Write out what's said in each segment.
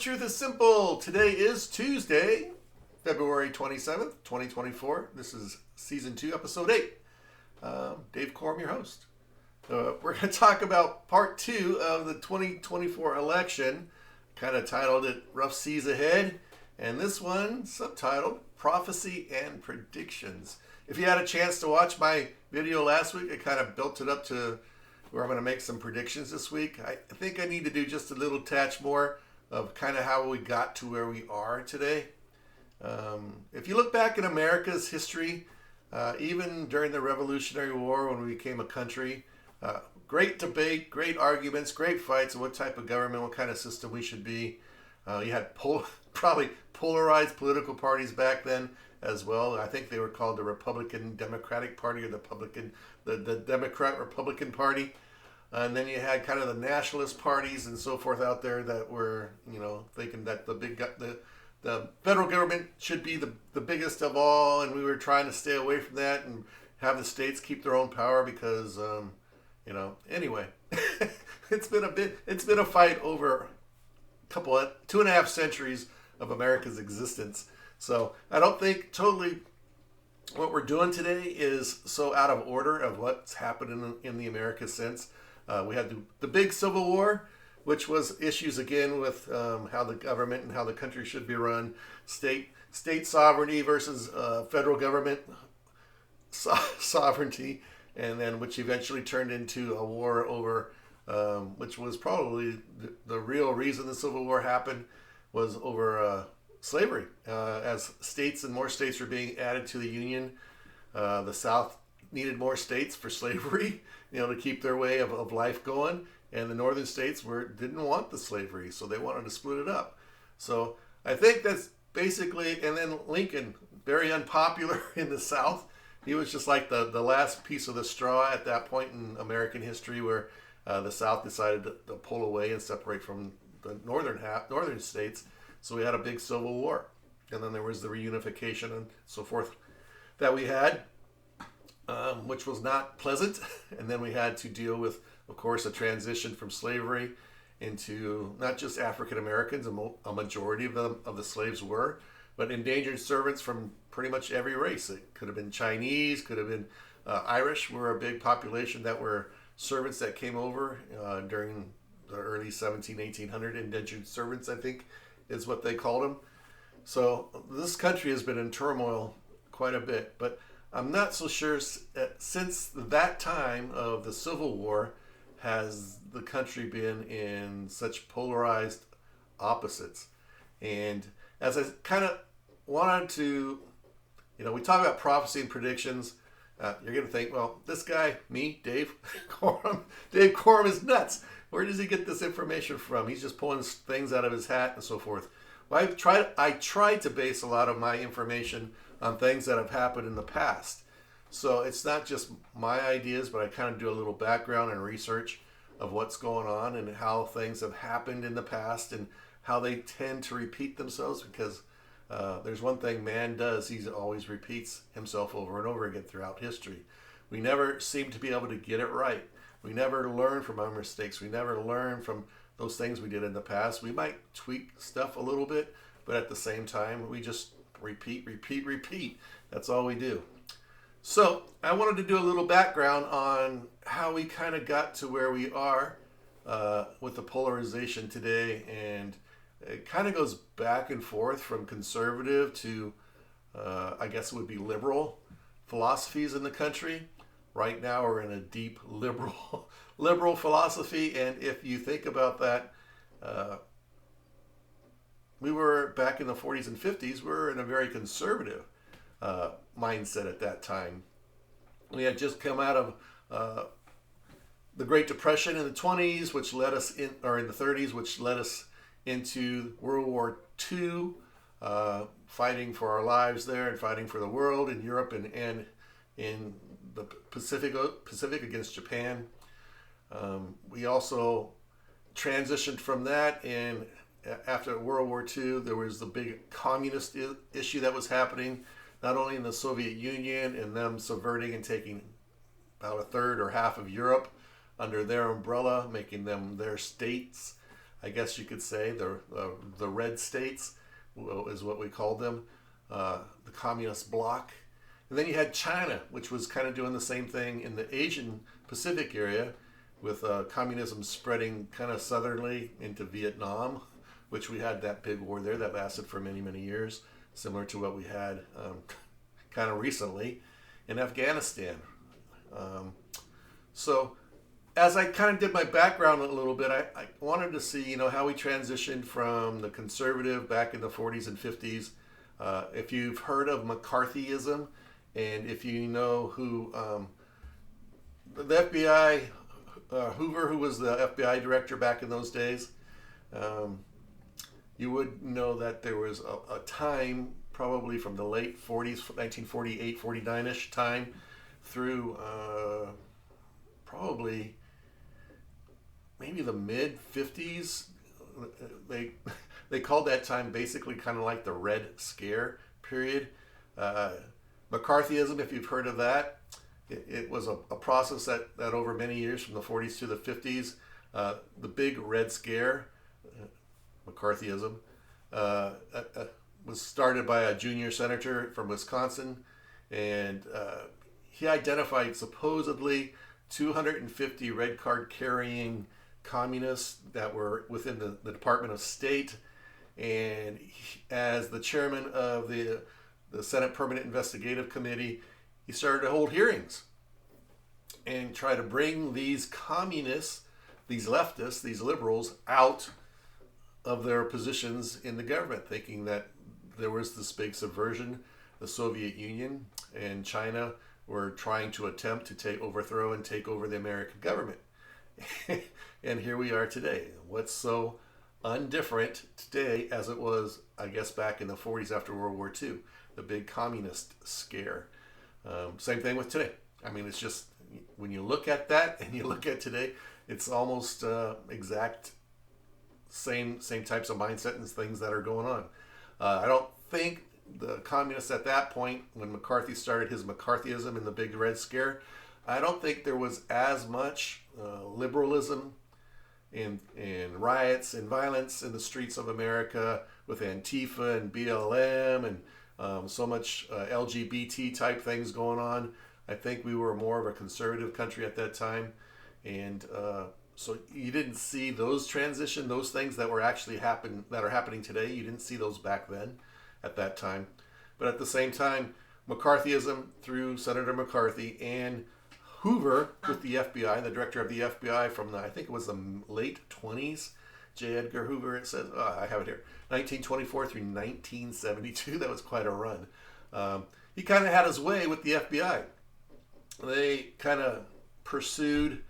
truth is simple. Today is Tuesday, February 27th, 2024. This is Season 2, Episode 8. Dave Corum, your host. We're going to talk about Part 2 of the 2024 election. Kind of titled it Rough Seas Ahead. And this one, subtitled Prophecy and Predictions. If you had a chance to watch my video last week, I kind of built it up to where I'm going to make some predictions this week. I think I need to do just a little touch more of kind of how we got to where we are today. If you look back in America's history, even during the Revolutionary War when we became a country, great debate, great arguments, great fights on what type of government, what kind of system we should be. You had probably polarized political parties back then as well. I think they were called the Republican Democratic Party or the Democrat Republican Party. And then you had kind of the nationalist parties and so forth out there that were, thinking that the federal government should be the biggest of all, and we were trying to stay away from that and have the states keep their own power because, anyway, it's been a fight over 2.5 centuries of America's existence. So I don't think totally what we're doing today is so out of order of what's happened in the America since. We had the big Civil War, which was issues again with how the government and how the country should be run, state sovereignty versus federal government sovereignty, and then which eventually turned into a war over, which was probably the real reason the Civil War happened, was over slavery. As states and more states were being added to the Union, the South needed more states for slavery, to keep their way of life going. And the northern states didn't want the slavery, so they wanted to split it up. So I think that's basically, and then Lincoln, very unpopular in the South. He was just like the last piece of the straw at that point in American history where the South decided to pull away and separate from the northern states. So we had a big Civil War. And then there was the reunification and so forth that we had, which was not pleasant. And then we had to deal with, of course, a transition from slavery into not just African Americans, a majority of the slaves were, but indentured servants from pretty much every race. It could have been Chinese, could have been Irish, were a big population that were servants that came over during the early 1800 indentured servants, I think is what they called them. So this country has been in turmoil quite a bit, but I'm not so sure since that time of the Civil War has the country been in such polarized opposites. And as I kind of wanted to, we talk about prophecy and predictions. You're going to think, well, this guy, me, Dave Corum is nuts. Where does he get this information from? He's just pulling things out of his hat and so forth. Well, I tried to base a lot of my information on things that have happened in the past. So it's not just my ideas, but I kind of do a little background and research of what's going on and how things have happened in the past and how they tend to repeat themselves, because there's one thing man does. He always repeats himself over and over again throughout history. We never seem to be able to get it right. We never learn from our mistakes. We never learn from those things we did in the past. We might tweak stuff a little bit, but at the same time, we just repeat. That's all we do. So I wanted to do a little background on how we kind of got to where we are with the polarization today. And it kind of goes back and forth from conservative to, I guess it would be liberal philosophies in the country. Right now we're in a deep liberal philosophy. And if you think about that, we were back in the 40s and 50s, we were in a very conservative mindset at that time. We had just come out of the Great Depression in the 20s, which led us in the 30s, which led us into World War II, fighting for our lives there and fighting for the world in Europe and in the Pacific against Japan. We also transitioned from that, and after World War II, there was the big communist issue that was happening, not only in the Soviet Union and them subverting and taking about a third or half of Europe under their umbrella, making them their states. I guess you could say, the red states is what we called them, the communist bloc. And then you had China, which was kind of doing the same thing in the Asian Pacific area, with communism spreading kind of southerly into Vietnam, which we had that big war there that lasted for many, many years, similar to what we had kind of recently in Afghanistan. So as I kind of did my background a little bit, I wanted to see, you know, how we transitioned from the conservative back in the 40s and 50s. If you've heard of McCarthyism, and if you know who the FBI, Hoover, who was the FBI director back in those days, you would know that there was a time, probably from the late 40s, 1948, 49-ish time, through probably maybe the mid 50s. They called that time basically kind of like the Red Scare period. McCarthyism, if you've heard of that, it was a process that over many years, from the 40s to the 50s, the big Red Scare, McCarthyism, was started by a junior senator from Wisconsin, and he identified supposedly 250 red card carrying communists that were within the Department of State, and as the chairman of the Senate Permanent Investigative Committee, he started to hold hearings and try to bring these communists, these leftists, these liberals out of their positions in the government, thinking that there was this big subversion. The Soviet Union and China were trying to attempt to overthrow and take over the American government. And here we are today. What's so undifferent today as it was, I guess, back in the 40s after World War II, the big communist scare. Same thing with today. I mean, it's just, when you look at that and you look at today, it's almost exact same types of mindset and things that are going on. I don't think the communists at that point, when McCarthy started his McCarthyism and the big Red Scare, I don't think there was as much liberalism and riots and violence in the streets of America with Antifa and BLM and so much LGBT type things going on. I think we were more of a conservative country at that time, and so you didn't see those transition, those things that were actually that are happening today. You didn't see those back then, at that time. But at the same time, McCarthyism through Senator McCarthy and Hoover with the FBI, the director of the FBI from I think it was the late 20s, J. Edgar Hoover, it says, I have it here, 1924 through 1972. That was quite a run. He kind of had his way with the FBI. They kind of pursued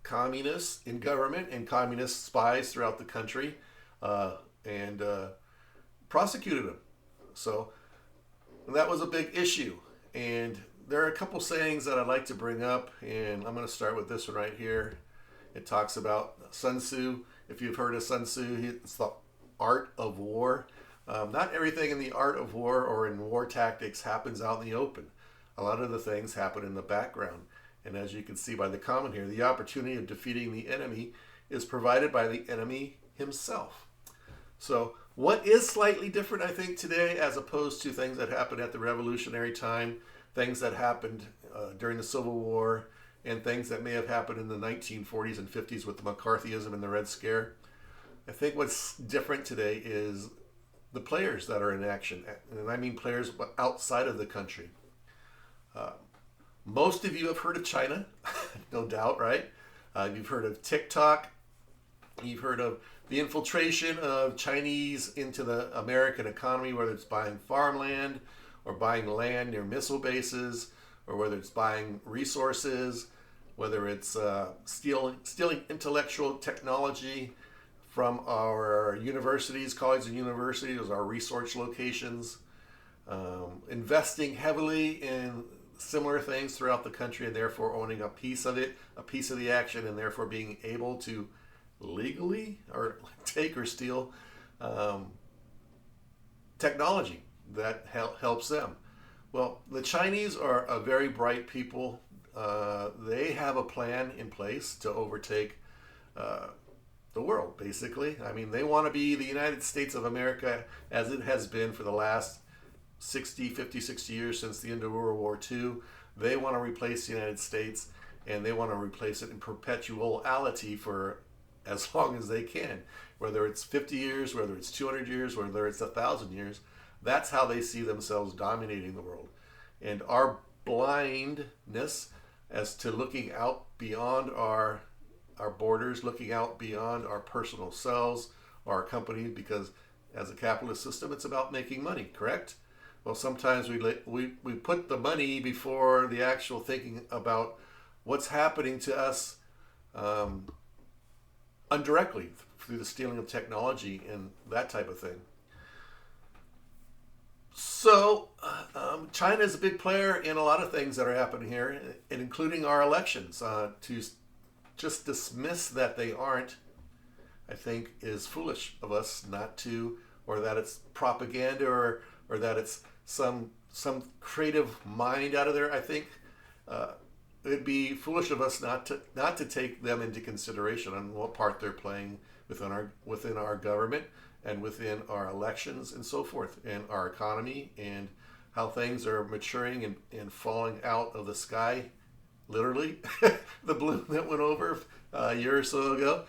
communists in government and communist spies throughout the country, and prosecuted them. So that was a big issue. And there are a couple sayings that I'd like to bring up, and I'm going to start with this one right here. It talks about Sun Tzu. If you've heard of Sun Tzu, it's the art of war. Not everything in the art of war or in war tactics happens out in the open. A lot of the things happen in the background. And as you can see by the comment here, the opportunity of defeating the enemy is provided by the enemy himself. So what is slightly different, I think, today, as opposed to things that happened at the Revolutionary time, things that happened during the Civil War, and things that may have happened in the 1940s and 50s with the McCarthyism and the Red Scare. I think what's different today is the players that are in action, and I mean players outside of the country. Most of you have heard of China, no doubt, right? You've heard of TikTok. You've heard of the infiltration of Chinese into the American economy, whether it's buying farmland or buying land near missile bases, or whether it's buying resources, whether it's stealing intellectual technology from our universities, colleges and universities, our research locations, investing heavily in similar things throughout the country, and therefore owning a piece of it, a piece of the action, and therefore being able to legally or take or steal technology that helps them. Well, the Chinese are a very bright people. They have a plan in place to overtake the world, basically. I mean, they want to be the United States of America as it has been for the last 60 years since the end of World War II. They want to replace the United States, and they want to replace it in perpetuality for as long as they can. Whether it's 50 years, whether it's 200 years, whether it's 1,000 years, that's how they see themselves dominating the world. And our blindness as to looking out beyond our borders, looking out beyond our personal selves, our company, because as a capitalist system, it's about making money, correct? Well, sometimes we put the money before the actual thinking about what's happening to us indirectly through the stealing of technology and that type of thing. So, China is a big player in a lot of things that are happening here, and including our elections. To just dismiss that they aren't, I think, is foolish of us not to, or that it's propaganda, or that it's some creative mind out of there. I think it'd be foolish of us not to take them into consideration on what part they're playing within our government and within our elections and so forth, and our economy, and how things are maturing and falling out of the sky, literally. The balloon that went over a year or so ago,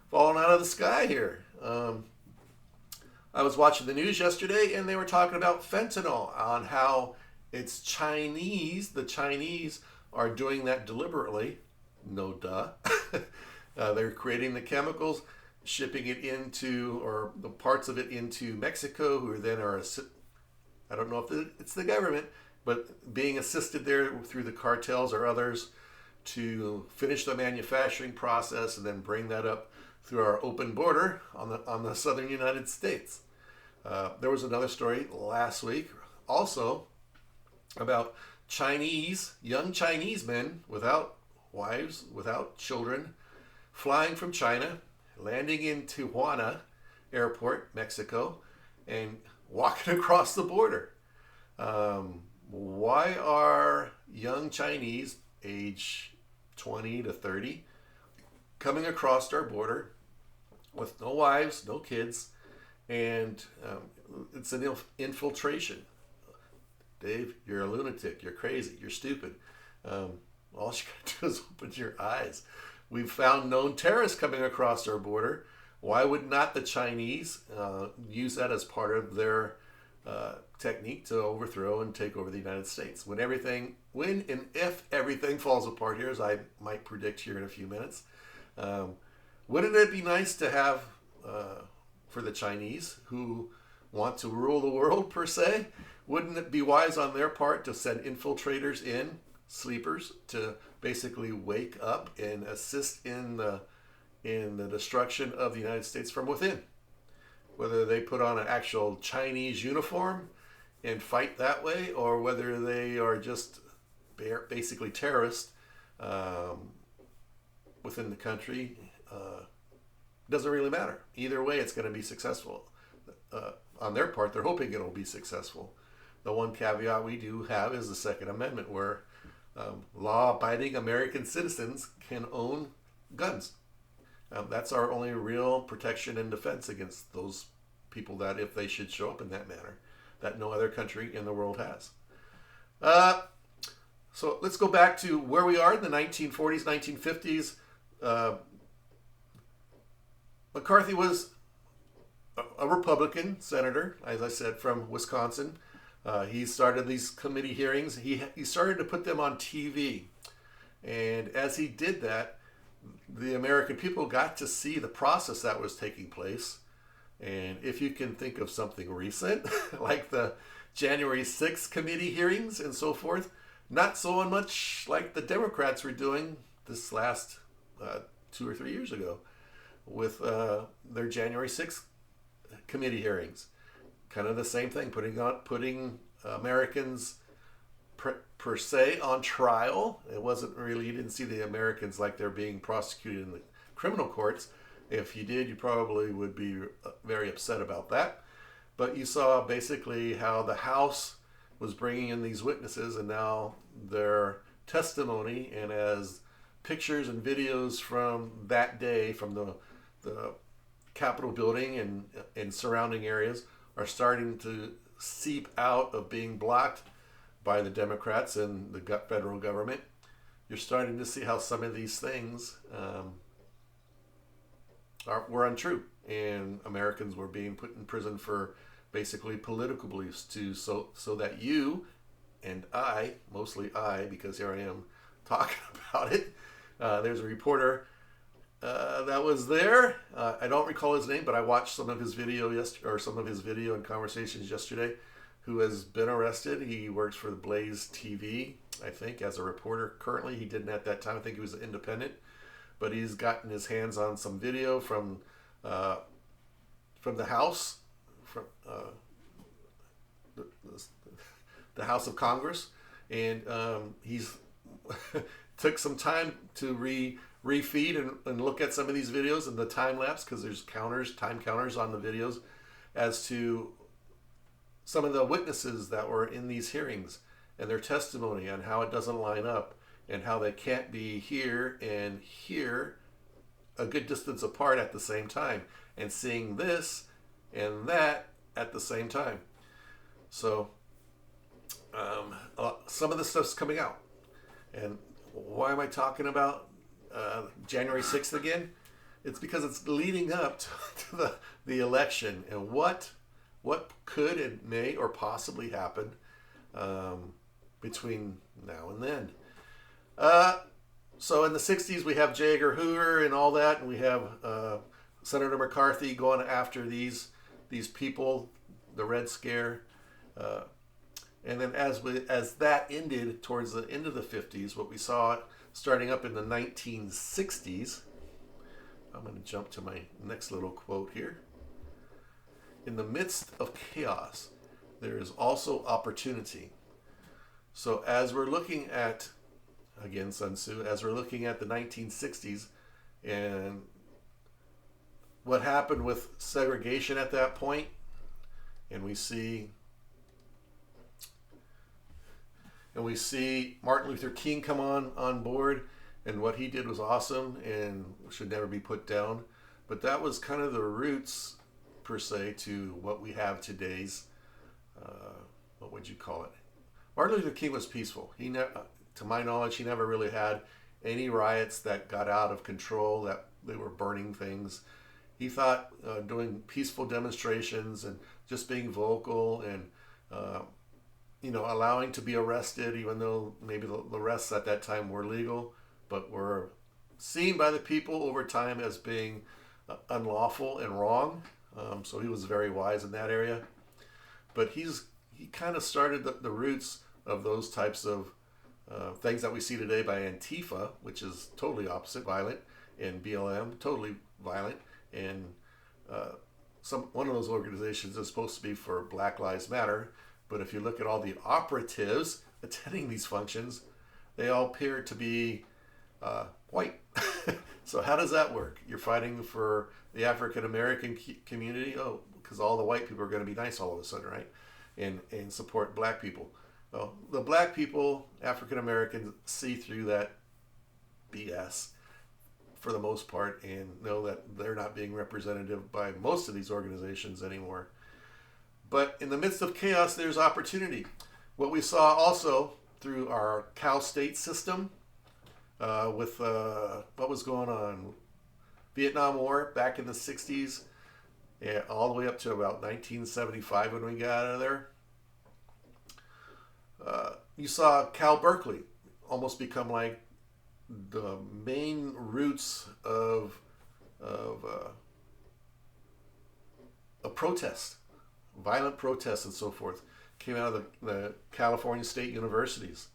falling out of the sky here. I was watching the news yesterday, and they were talking about fentanyl, on how it's Chinese. The Chinese are doing that deliberately. No duh. They're creating the chemicals, shipping it into, or the parts of it into Mexico, who then are, I don't know if it's the government, but being assisted there through the cartels or others to finish the manufacturing process and then bring that up through our open border on the southern United States. There was another story last week also about young Chinese men without wives, without children, flying from China, landing in Tijuana Airport, Mexico, and walking across the border. Why are young Chinese, age 20 to 30, coming across our border with no wives, no kids, and it's an infiltration? Dave, you're a lunatic. You're crazy. You're stupid. All you gotta do is open your eyes. We've found known terrorists coming across our border. Why would not the Chinese use that as part of their technique to overthrow and take over the United States? When and if everything falls apart here, as I might predict here in a few minutes, wouldn't it be nice to have, for the Chinese who want to rule the world per se, wouldn't it be wise on their part to send infiltrators in, sleepers, to basically wake up and assist in the destruction of the United States from within? Whether they put on an actual Chinese uniform and fight that way, or whether they are just basically terrorists within the country, doesn't really matter. Either way, it's going to be successful. On their part, they're hoping it'll be successful. The one caveat we do have is the Second Amendment, where law-abiding American citizens can own guns. That's our only real protection and defense against those people that, if they should show up in that manner, that no other country in the world has. So let's go back to where we are in the 1940s, 1950s. McCarthy was a Republican senator, as I said, from Wisconsin. He started these committee hearings. He started to put them on TV. And as he did that, the American people got to see the process that was taking place. And if you can think of something recent, like the January 6th committee hearings and so forth, not so much like the Democrats were doing this last 2 or 3 years ago with their January 6th committee hearings. Kind of the same thing, putting Americans per se on trial. It wasn't really, you didn't see the Americans like they're being prosecuted in the criminal courts. If you did, you probably would be very upset about that. But you saw basically how the House was bringing in these witnesses, and now their testimony, and as pictures and videos from that day from the Capitol building and surrounding areas are starting to seep out of being blocked by the Democrats and the federal government. You're starting to see how some of these things were untrue, and Americans were being put in prison for basically political beliefs so that you and I, mostly I, because here I am talking about it. There's a reporter that was there. I don't recall his name, but I watched some of his video and conversations yesterday. Who has been arrested? He works for the Blaze TV, I think, as a reporter. Currently, he didn't at that time. I think he was an independent, but he's gotten his hands on some video from the House, from the House of Congress, and he's took some time to refeed and look at some of these videos and the time lapse, because there's time counters on the videos as to some of the witnesses that were in these hearings and their testimony and how it doesn't line up and how they can't be here and here a good distance apart at the same time, and seeing this and that at the same time. So some of the stuff's coming out. And why am I talking about January 6th again? It's because it's leading up to the election, and what could and may or possibly happen between now and then. So in the 60s, we have J. Edgar Hoover and all that, and we have Senator McCarthy going after these people, the Red Scare. And then as that ended towards the end of the 50s, what we saw starting up in the 1960s, I'm going to jump to my next little quote here. In the midst of chaos, there is also opportunity. So as we're looking at, again, Sun Tzu, as we're looking at the 1960s and what happened with segregation at that point, and we see Martin Luther King come on board, and what he did was awesome and should never be put down. But that was kind of the roots, per se, to what we have today's, what would you call it? Martin Luther King was peaceful. To my knowledge, he never really had any riots that got out of control, that they were burning things. He thought doing peaceful demonstrations and just being vocal and allowing to be arrested, even though maybe the arrests at that time were legal, but were seen by the people over time as being unlawful and wrong. So he was very wise in that area. But he kind of started the roots of those types of things that we see today by Antifa, which is totally opposite, violent, and BLM, totally violent. And one of those organizations is supposed to be for Black Lives Matter. But if you look at all the operatives attending these functions, they all appear to be white. So how does that work? You're fighting for the African American community? Oh, because all the white people are going to be nice all of a sudden, right? And support black people. Well, the black people, African Americans, see through that BS for the most part and know that they're not being represented by most of these organizations anymore. But in the midst of chaos, there's opportunity. What we saw also through our Cal State system with what was going on, Vietnam War back in the 60s, all the way up to about 1975 when we got out of there. You saw Cal Berkeley almost become like the main roots of a protest, violent protests and so forth, came out of the California State Universities.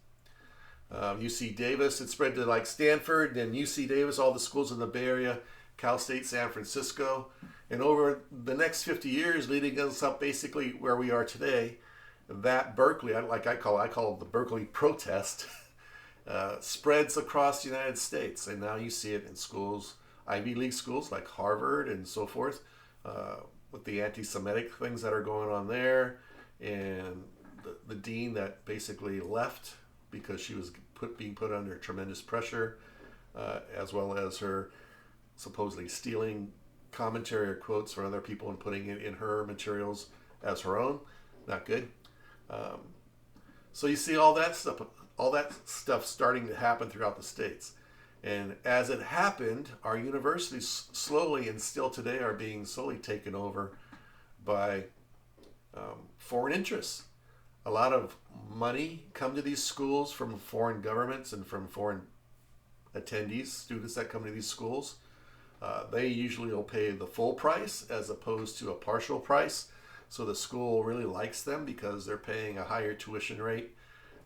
UC Davis, it spread to like Stanford, then UC Davis, all the schools in the Bay Area, Cal State, San Francisco. And over the next 50 years, leading us up basically where we are today, that Berkeley, I call it the Berkeley protest, spreads across the United States. And now you see it in schools, Ivy League schools like Harvard and so forth, with the anti-Semitic things that are going on there. And the dean that basically left because she was being put under tremendous pressure. as well as her supposedly stealing commentary or quotes from other people and putting it in her materials as her own. Not good. So you see all that stuff starting to happen throughout the states. And as it happened, our universities slowly and still today are being slowly taken over by foreign interests. A lot of money come to these schools from foreign governments and from foreign attendees, students that come to these schools. They usually will pay the full price as opposed to a partial price. So the school really likes them because they're paying a higher tuition rate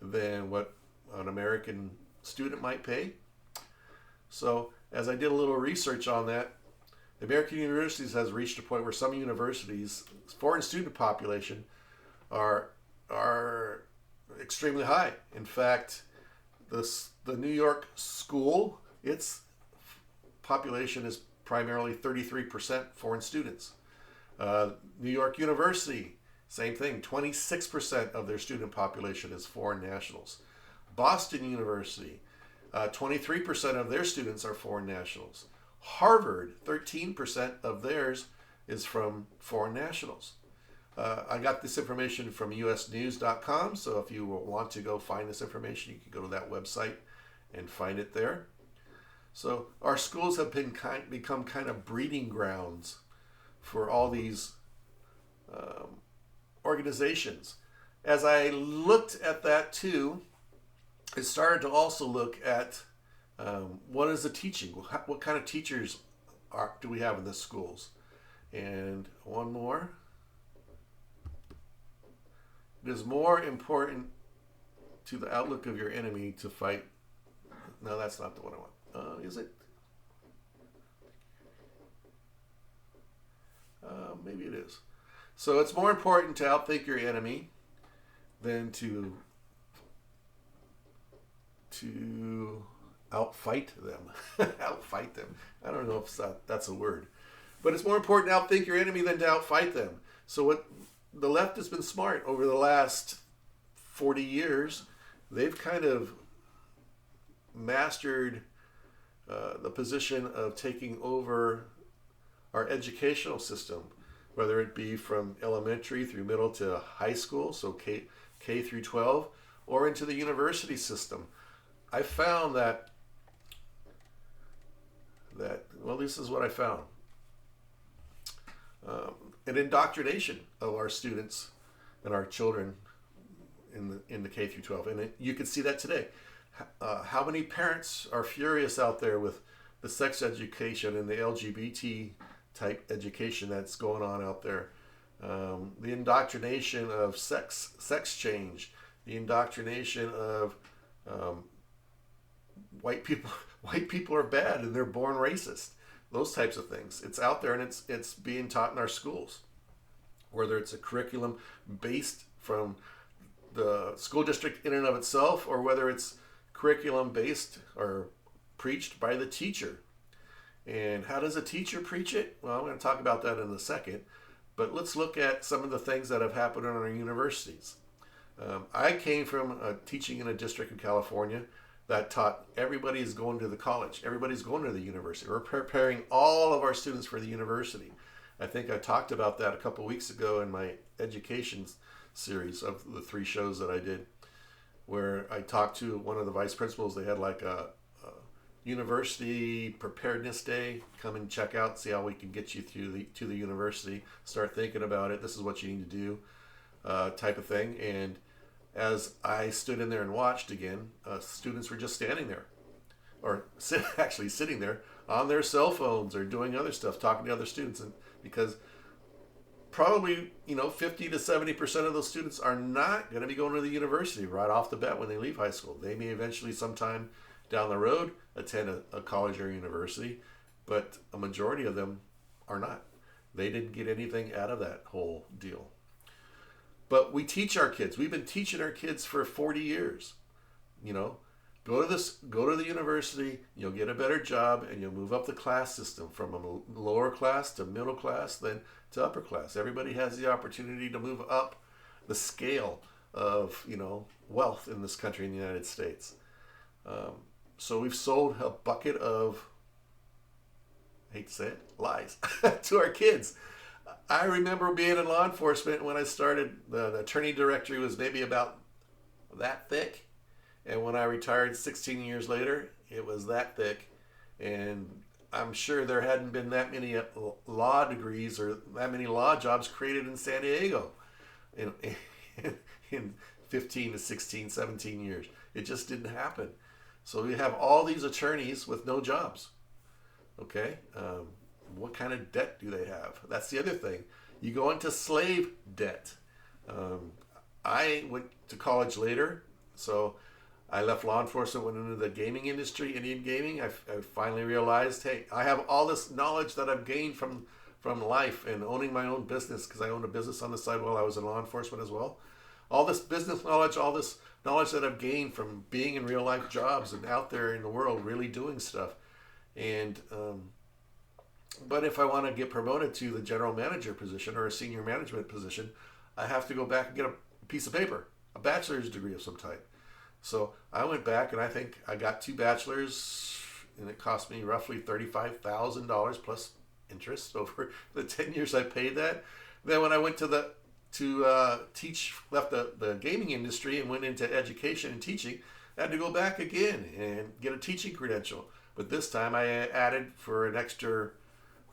than what an American student might pay. So as I did a little research on that, the American universities has reached a point where some universities, foreign student population, are extremely high. In fact, the New York school, its population is primarily 33% foreign students. New York University, same thing, 26% of their student population is foreign nationals. Boston University, 23% of their students are foreign nationals. Harvard, 13% of theirs is from foreign nationals. I got this information from usnews.com, so if you want to go find this information, you can go to that website and find it there. So our schools have become kind of breeding grounds for all these organizations. As I looked at that too, I started to also look at what is the teaching? What kind of teachers do we have in the schools? And one more. It is more important to the outlook of your enemy to fight. No, that's not the one I want. Is it? Maybe it is. So it's more important to outthink your enemy than to outfight them. Outfight them. I don't know if that's a word. But it's more important to outthink your enemy than to outfight them. So what the left has been smart over the last 40 years. They've kind of mastered the position of taking over our educational system, whether it be from elementary through middle to high school, so K through 12, or into the university system. I found that well, this is what I found. An indoctrination of our students and our children in the K through 12. And you can see that today. How many parents are furious out there with the sex education and the LGBT type education that's going on out there? The indoctrination of sex change, the indoctrination of white people are bad and they're born racist. Those types of things. It's out there and it's being taught in our schools. Whether it's a curriculum based from the school district in and of itself, or whether it's curriculum based or preached by the teacher. And how does a teacher preach it? Well, I'm going to talk about that in a second. But let's look at some of the things that have happened in our universities. I came from teaching in a district in California that taught everybody's going to the college. Everybody's going to the university. We're preparing all of our students for the university. I think I talked about that a couple weeks ago in my education series of the 3 shows that I did, where I talked to one of the vice principals. They had like a university preparedness day. Come and check out, see how we can get you to the university. Start thinking about it. This is what you need to do, type of thing. And as I stood in there and watched again, students were just standing there, or actually sitting there on their cell phones or doing other stuff, talking to other students, and because probably 50 to 70% of those students are not going to be going to the university right off the bat when they leave high school. They may eventually sometime down the road attend a college or university, but a majority of them are not. They didn't get anything out of that whole deal. But we teach our kids. We've been teaching our kids for 40 years. Go to the university, you'll get a better job, and you'll move up the class system from a lower class to middle class, then to upper class. Everybody has the opportunity to move up the scale of, wealth in this country, in the United States. So we've sold a bucket of, I hate to say it, lies to our kids. I remember being in law enforcement when I started. The attorney directory was maybe about that thick. And when I retired 16 years later, it was that thick. And I'm sure there hadn't been that many law degrees or that many law jobs created in San Diego in, in 15 to 16, 17 years. It just didn't happen. So we have all these attorneys with no jobs. Okay? What kind of debt do they have? That's the other thing. You go into slave debt. I went to college later, so I left law enforcement, went into the gaming industry, Indian gaming. I finally realized, hey, I have all this knowledge that I've gained from life and owning my own business, because I owned a business on the side while I was in law enforcement as well. All this business knowledge, all this knowledge that I've gained from being in real life jobs and out there in the world really doing stuff. And but if I want to get promoted to the general manager position or a senior management position, I have to go back and get a piece of paper, a bachelor's degree of some type. So I went back and I think I got 2 bachelors, and it cost me roughly $35,000 plus interest over the 10 years I paid that. Then when I went to teach, left the gaming industry and went into education and teaching, I had to go back again and get a teaching credential. But this time I added for an extra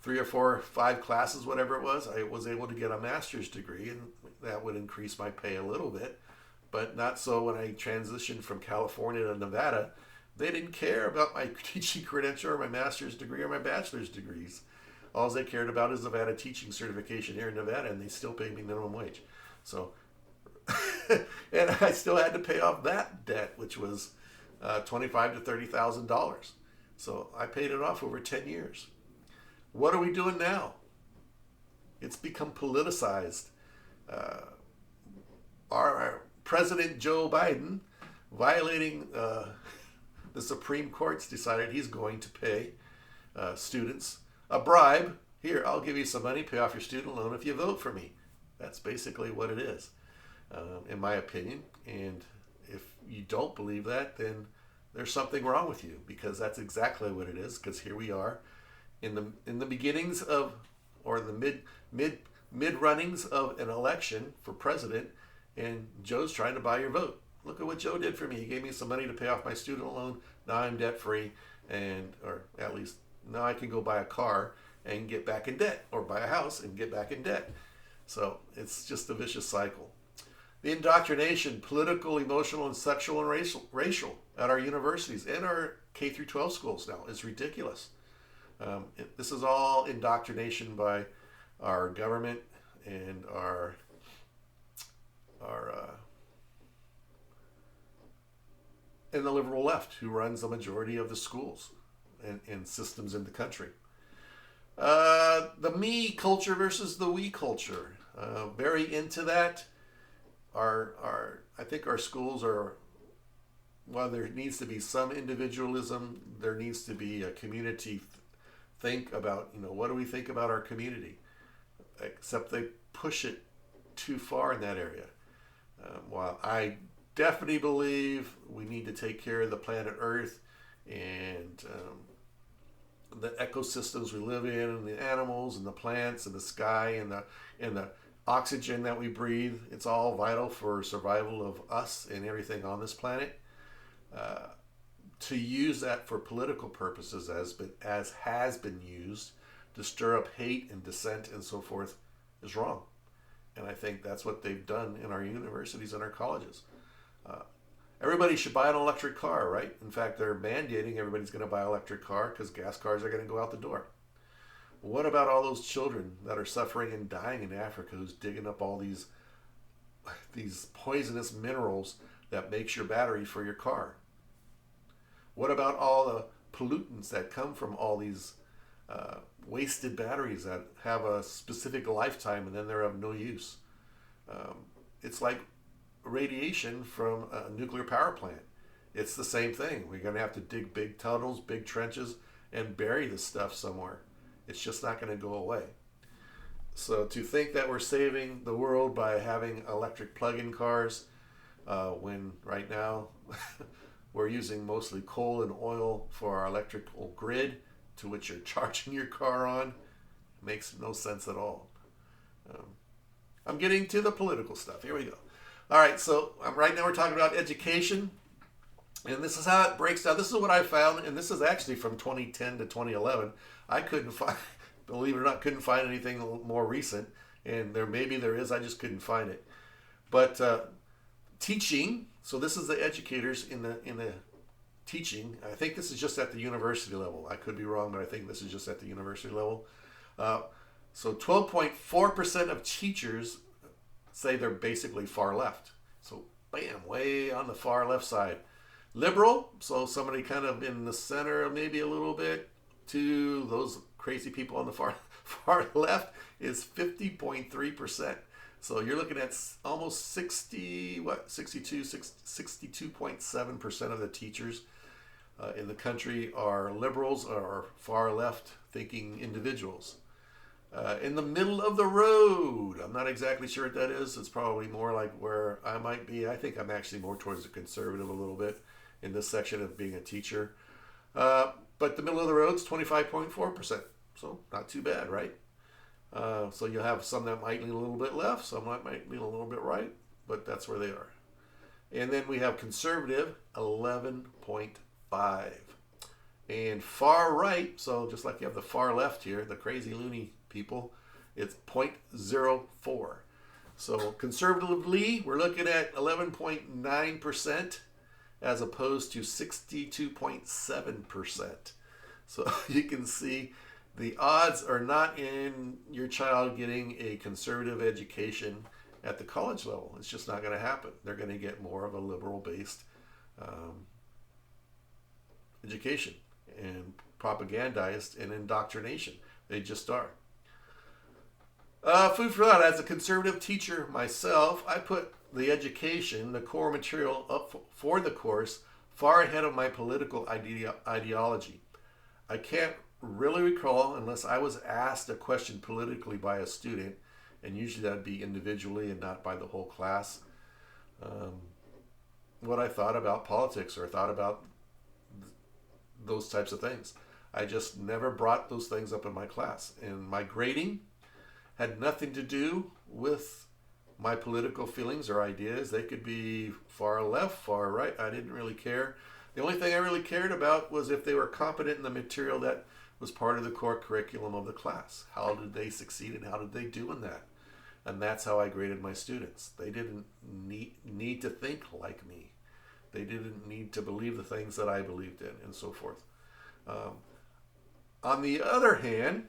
3 or 4 or 5 classes, whatever it was. I was able to get a master's degree, and that would increase my pay a little bit. But not so when I transitioned from California to Nevada. They didn't care about my teaching credential or my master's degree or my bachelor's degrees. All they cared about is Nevada teaching certification here in Nevada, and they still paid me minimum wage. So, and I still had to pay off that debt, which was $25,000 to $30,000. So I paid it off over 10 years. What are we doing now? It's become politicized. Our President Joe Biden, violating the Supreme Court's decided he's going to pay students a bribe. Here, I'll give you some money, pay off your student loan if you vote for me. That's basically what it is, in my opinion. And if you don't believe that, then there's something wrong with you, because that's exactly what it is. Because here we are in the beginnings of, or the mid runnings of an election for president, and Joe's trying to buy your vote. Look at what Joe did for me. He gave me some money to pay off my student loan. Now I'm debt free, or at least now I can go buy a car and get back in debt, or buy a house and get back in debt. So it's just a vicious cycle. The indoctrination, political, emotional, and sexual and racial at our universities and our K through 12 schools now is ridiculous. This is all indoctrination by our government and our and the liberal left, who runs the majority of the schools and systems in the country. The me culture versus the we culture. Very into that. I think our schools are, while there needs to be some individualism, there needs to be a community think about, what do we think about our community? Except they push it too far in that area. While I definitely believe we need to take care of the planet Earth and the ecosystems we live in, and the animals and the plants and the sky and the oxygen that we breathe, it's all vital for survival of us and everything on this planet. To use that for political purposes, as has been used to stir up hate and dissent and so forth, is wrong. And I think that's what they've done in our universities and our colleges. Everybody should buy an electric car, right? In fact, they're mandating everybody's going to buy an electric car because gas cars are going to go out the door. What about all those children that are suffering and dying in Africa, who's digging up all these poisonous minerals that makes your battery for your car? What about all the pollutants that come from all these wasted batteries that have a specific lifetime and then they're of no use? It's like radiation from a nuclear power plant. It's the same thing. We're going to have to dig big tunnels, big trenches, and bury this stuff somewhere. It's just not going to go away. So to think that we're saving the world by having electric plug-in cars, when right now We're using mostly coal and oil for our electrical grid, to which you're charging your car on. Makes no sense at all. I'm getting to the political stuff. Here we go. All right, so right now we're talking about education. And this is how it breaks down. This is what I found, and this is actually from 2010 to 2011. I couldn't find, believe it or not, couldn't find anything more recent. And maybe there is, I just couldn't find it. But teaching, so this is the educators in the teaching. I think this is just at the university level. I could be wrong, but I think this is just at the university level. So 12.4% of teachers say they're basically far left. So bam, way on the far left side. Liberal, so somebody kind of in the center, maybe a little bit, to those crazy people on the far left is 50.3%. So you're looking at almost 62.7% of the teachers in the country are liberals or far left thinking individuals. In the middle of the road, I'm not exactly sure what that is. It's probably more like where I might be. I think I'm actually more towards the conservative a little bit in this section of being a teacher. But the middle of the road is 25.4%. So not too bad, right? So you'll have some that might lean a little bit left, some that might lean a little bit right, but that's where they are. And then we have conservative, 11.5. And far right, so just like you have the far left here, the crazy loony people, it's 0.04. So conservatively, we're looking at 11.9% as opposed to 62.7%. So you can see the odds are not in your child getting a conservative education at the college level. It's just not going to happen. They're going to get more of a liberal-based education and propagandized and indoctrination. They just are. Food for thought. As a conservative teacher myself, I put the education, the core material up for the course, far ahead of my political ideology. I can't really recall, unless I was asked a question politically by a student, and usually that'd be individually and not by the whole class, what I thought about politics or thought about those types of things. I just never brought those things up in my class. And my grading had nothing to do with my political feelings or ideas. They could be far left, far right. I didn't really care. The only thing I really cared about was if they were competent in the material that was part of the core curriculum of the class. How did they succeed and how did they do in that? And that's how I graded my students. They didn't need to think like me. They didn't need to believe the things that I believed in and so forth. On the other hand,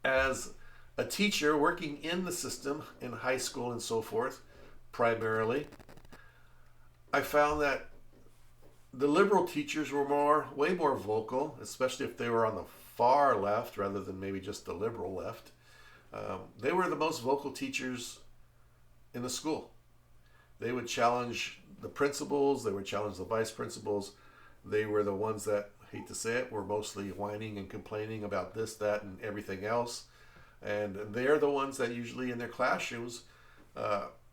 as a teacher working in the system in high school and so forth, primarily, I found that the liberal teachers were way more vocal, especially if they were on the far left rather than maybe just the liberal left. They were the most vocal teachers in the school. They would challenge the principals, they would challenge the vice principals. They were the ones that, hate to say it, were mostly whining and complaining about this, that, and everything else. And they're the ones that usually in their classrooms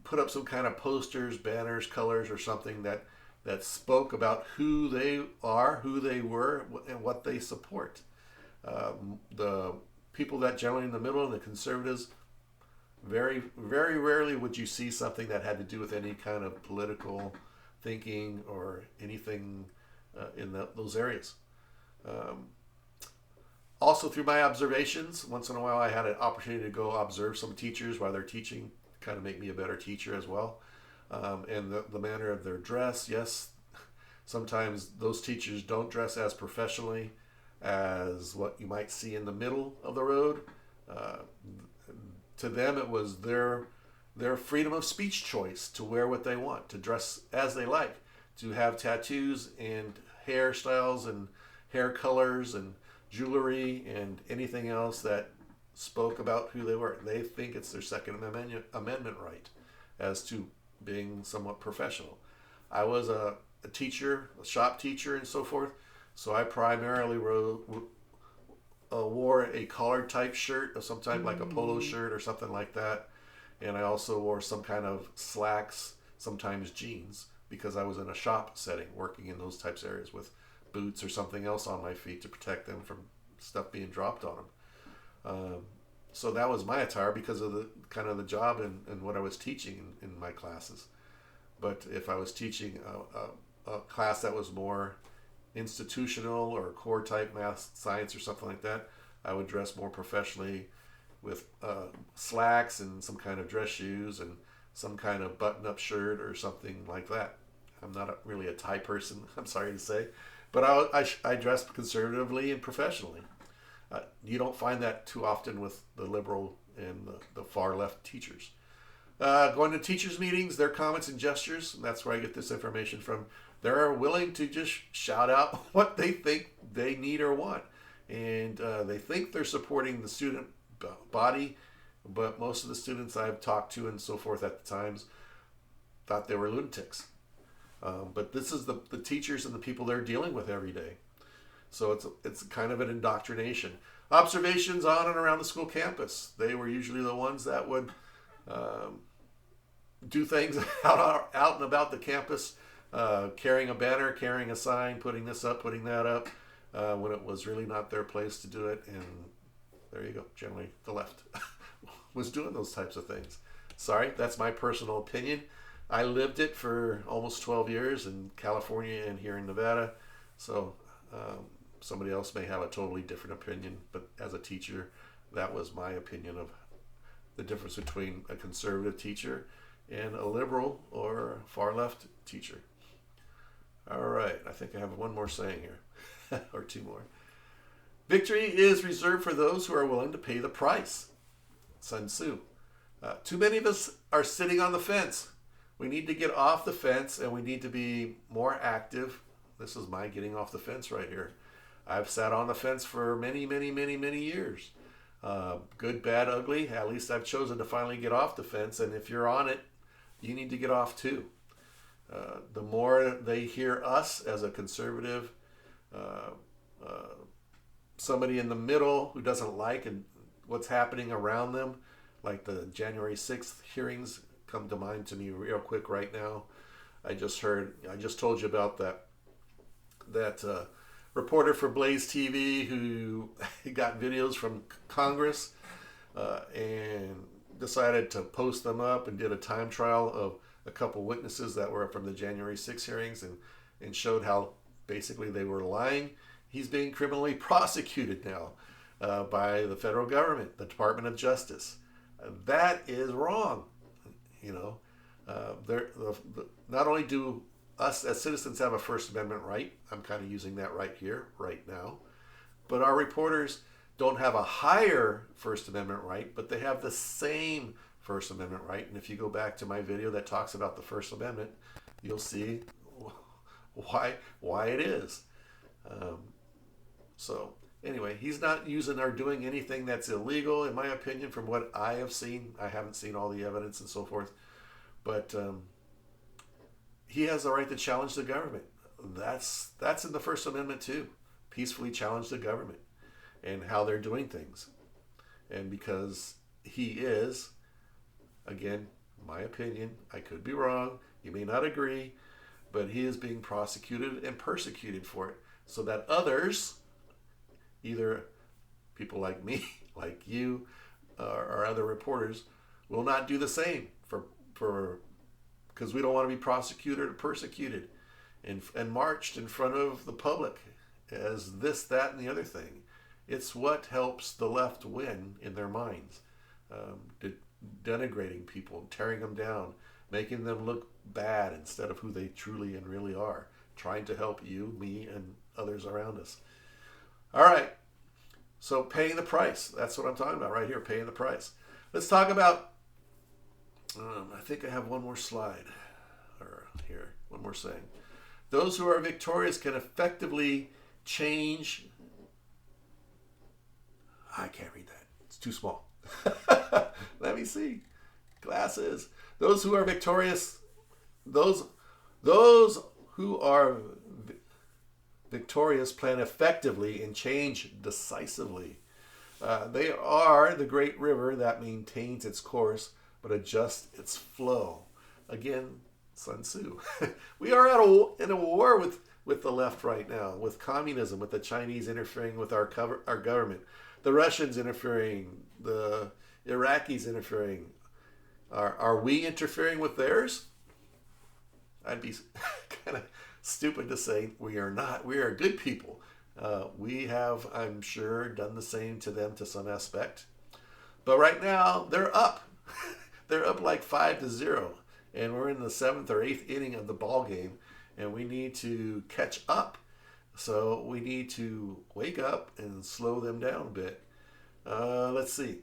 put up some kind of posters, banners, colors, or something that spoke about who they are, who they were, and what they support. The people that generally in the middle and the conservatives, very, very rarely would you see something that had to do with any kind of political thinking or anything in those areas. Also, through my observations, once in a while I had an opportunity to go observe some teachers while they're teaching, kind of make me a better teacher as well. And the manner of their dress, yes, sometimes those teachers don't dress as professionally as what you might see in the middle of the road. To them, it was their freedom of speech choice to wear what they want, to dress as they like, to have tattoos and hairstyles and hair colors and jewelry and anything else that spoke about who they were. They think it's their Second Amendment right as to being somewhat professional. I was a teacher, a shop teacher and so forth, so I primarily wore a collared type shirt of some type, like a polo shirt or something like that. And I also wore some kind of slacks, sometimes jeans, because I was in a shop setting, working in those types of areas with boots or something else on my feet to protect them from stuff being dropped on them. So that was my attire because of the kind of the job and what I was teaching in my classes. But if I was teaching a class that was more institutional or core type math, science, or something like that, I would dress more professionally with slacks and some kind of dress shoes and some kind of button-up shirt or something like that. I'm not really a tie person, I'm sorry to say, but I dress conservatively and professionally. You don't find that too often with the liberal and the far left teachers. Going to teachers' meetings, their comments and gestures, and that's where I get this information from. They're willing to just shout out what they think they need or want. And they think they're supporting the student body, but most of the students I've talked to and so forth at the times thought they were lunatics. But this is the teachers and the people they're dealing with every day. So it's kind of an indoctrination. Observations on and around the school campus. They were usually the ones that would do things out and about the campus, carrying a banner, carrying a sign, putting this up, putting that up, when it was really not their place to do it. And there you go. Generally, the left was doing those types of things. Sorry, that's my personal opinion. I lived it for almost 12 years in California and here in Nevada. So somebody else may have a totally different opinion, but as a teacher, that was my opinion of the difference between a conservative teacher and a liberal or far left teacher. All right, I think I have one more saying here, or two more. Victory is reserved for those who are willing to pay the price. Sun Tzu. Too many of us are sitting on the fence. We need to get off the fence and we need to be more active. This is my getting off the fence right here. I've sat on the fence for many, many, many, many years. Good, bad, ugly. At least I've chosen to finally get off the fence. And if you're on it, you need to get off too. The more they hear us as a conservative, somebody in the middle who doesn't like and what's happening around them, like the January 6th hearings come to mind to me real quick right now. I just told you about that reporter for Blaze TV who got videos from Congress and decided to post them up and did a time trial of a couple witnesses that were from the January 6th hearings and showed how basically they were lying. He's being criminally prosecuted now by the federal government, the Department of Justice. That is wrong. You know, not only do us as citizens have a First Amendment right, I'm kind of using that right here, right now, but our reporters don't have a higher First Amendment right, but they have the same First Amendment right. And if you go back to my video that talks about the First Amendment, you'll see why it is. So anyway, he's not using or doing anything that's illegal, in my opinion, from what I have seen. I haven't seen all the evidence and so forth, but he has the right to challenge the government. That's in the First Amendment too. Peacefully challenge the government and how they're doing things. And because he is, again, my opinion, I could be wrong, you may not agree, but he is being prosecuted and persecuted for it, so that others, either people like me, like you, or other reporters, will not do the same because we don't want to be prosecuted or persecuted and marched in front of the public as this, that, and the other thing. It's what helps the left win in their minds. Denigrating people, tearing them down, making them look bad instead of who they truly and really are, trying to help you, me, and others around us. All right, so paying the price. That's what I'm talking about right here, paying the price. Let's talk about, I think I have one more slide, or here, one more saying. Those who are victorious can effectively change, I can't read that, it's too small. Let me see. Glasses. Those who are victorious, those who are victorious plan effectively and change decisively. They are the great river that maintains its course but adjusts its flow. Again, Sun Tzu. We are in a war with the left right now, with communism, with the Chinese interfering with our government, the Russians interfering, the Iraqis interfering. Are we interfering with theirs? I'd be kind of stupid to say we are not. We are good people. We have, I'm sure, done the same to them to some aspect. But right now, they're up. They're up like 5-0. And we're in the 7th or 8th inning of the ball game. And we need to catch up. So we need to wake up and slow them down a bit. Let's see.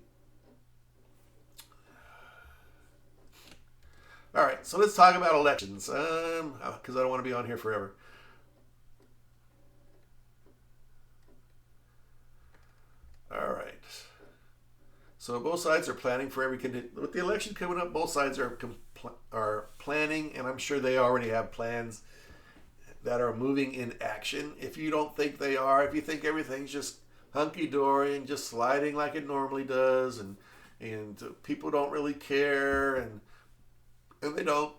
All right, so let's talk about elections, because I don't want to be on here forever. All right. So both sides are planning for every with the election coming up. Both sides are planning, and I'm sure they already have plans that are moving in action. If you don't think they are, if you think everything's just hunky dory and just sliding like it normally does, and people don't really care, and they don't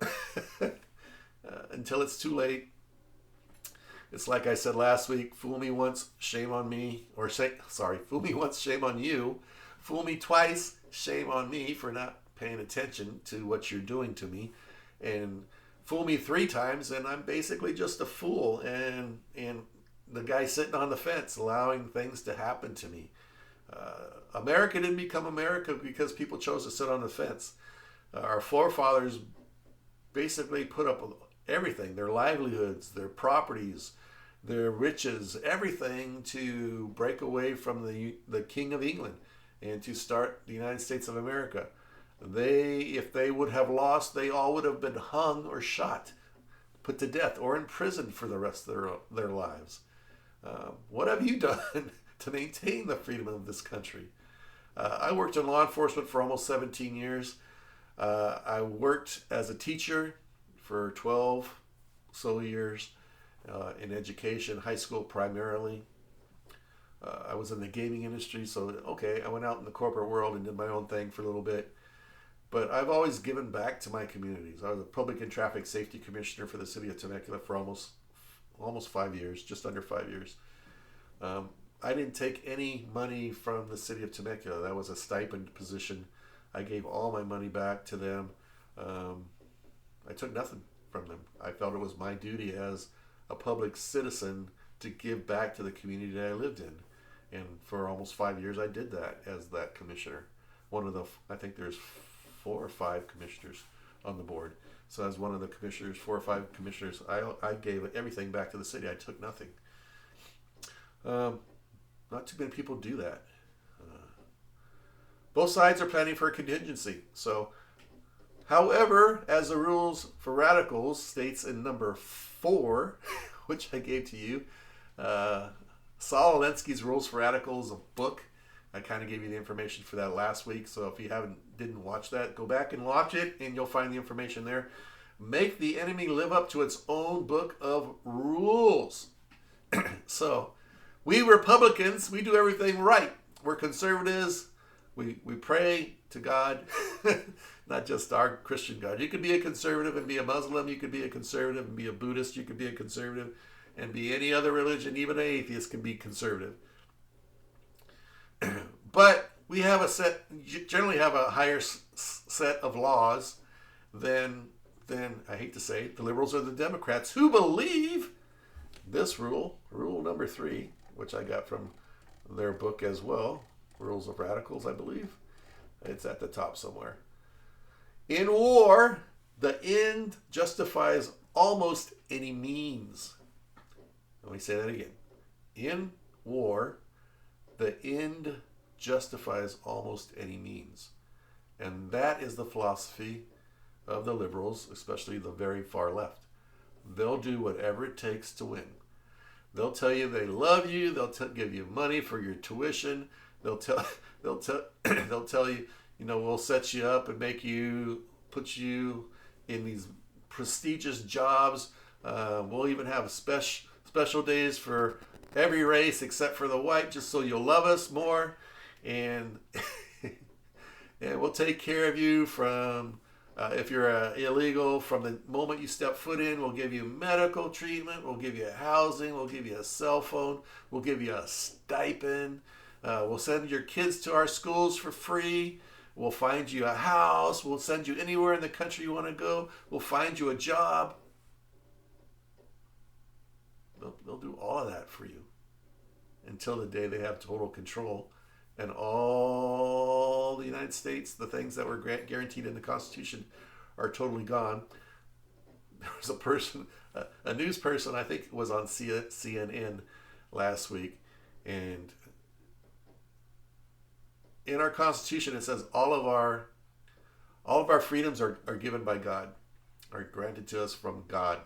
until it's too late. It's like I said last week, fool me once, shame on me. Or fool me once, shame on you. Fool me twice, shame on me for not paying attention to what you're doing to me. And fool me 3 times, and I'm basically just a fool. And the guy sitting on the fence, allowing things to happen to me. America didn't become America because people chose to sit on the fence. Our forefathers basically put up everything, their livelihoods, their properties, their riches, everything to break away from the King of England and to start the United States of America. If they would have lost, they all would have been hung or shot, put to death, or imprisoned for the rest of their lives. What have you done to maintain the freedom of this country? I worked in law enforcement for almost 17 years. I worked as a teacher for 12 so years in education, high school primarily. I was in the gaming industry, so I went out in the corporate world and did my own thing for a little bit. But I've always given back to my communities. I was a public and traffic safety commissioner for the city of Temecula for almost 5 years, just under 5 years. I didn't take any money from the city of Temecula. That was a stipend position. I gave all my money back to them. I took nothing from them. I felt it was my duty as a public citizen to give back to the community that I lived in. And for almost 5 years, I did that as that commissioner. I think there's 4 or 5 commissioners on the board. So as one of the commissioners, 4 or 5 commissioners, I gave everything back to the city. I took nothing. Not too many people do that. Both sides are planning for a contingency. So, however, as the rules for radicals states in number 4, which I gave to you, Saul Alinsky's Rules for Radicals, a book. I kind of gave you the information for that last week. So if you didn't watch that, go back and watch it, and you'll find the information there. Make the enemy live up to its own book of rules. So, we Republicans, we do everything right. We're conservatives. We pray to God, not just our Christian God. You could be a conservative and be a Muslim. You could be a conservative and be a Buddhist. You could be a conservative and be any other religion. Even an atheist can be conservative. But we have generally have a higher set of laws than I hate to say it, the liberals or the Democrats, who believe this rule number 3, which I got from their book as well, Rules of Radicals, I believe. It's at the top somewhere. In war, the end justifies almost any means. Let me say that again. In war, the end justifies almost any means. And that is the philosophy of the liberals, especially the very far left. They'll do whatever it takes to win. They'll tell you they love you. They'll give you money for your tuition. They'll tell you, we'll set you up and put you in these prestigious jobs. We'll even have special days for every race except for the white, just so you'll love us more. And and we'll take care of you from If you're illegal, from the moment you step foot in, we'll give you medical treatment, we'll give you housing, we'll give you a cell phone, we'll give you a stipend, we'll send your kids to our schools for free, we'll find you a house, we'll send you anywhere in the country you want to go, we'll find you a job. They'll do all of that for you until the day they have total control. And all the United States, the things that were guaranteed in the Constitution, are totally gone. There was a person, a news person, I think it was on CNN last week, and in our Constitution it says all of our freedoms are given by God, are granted to us from God.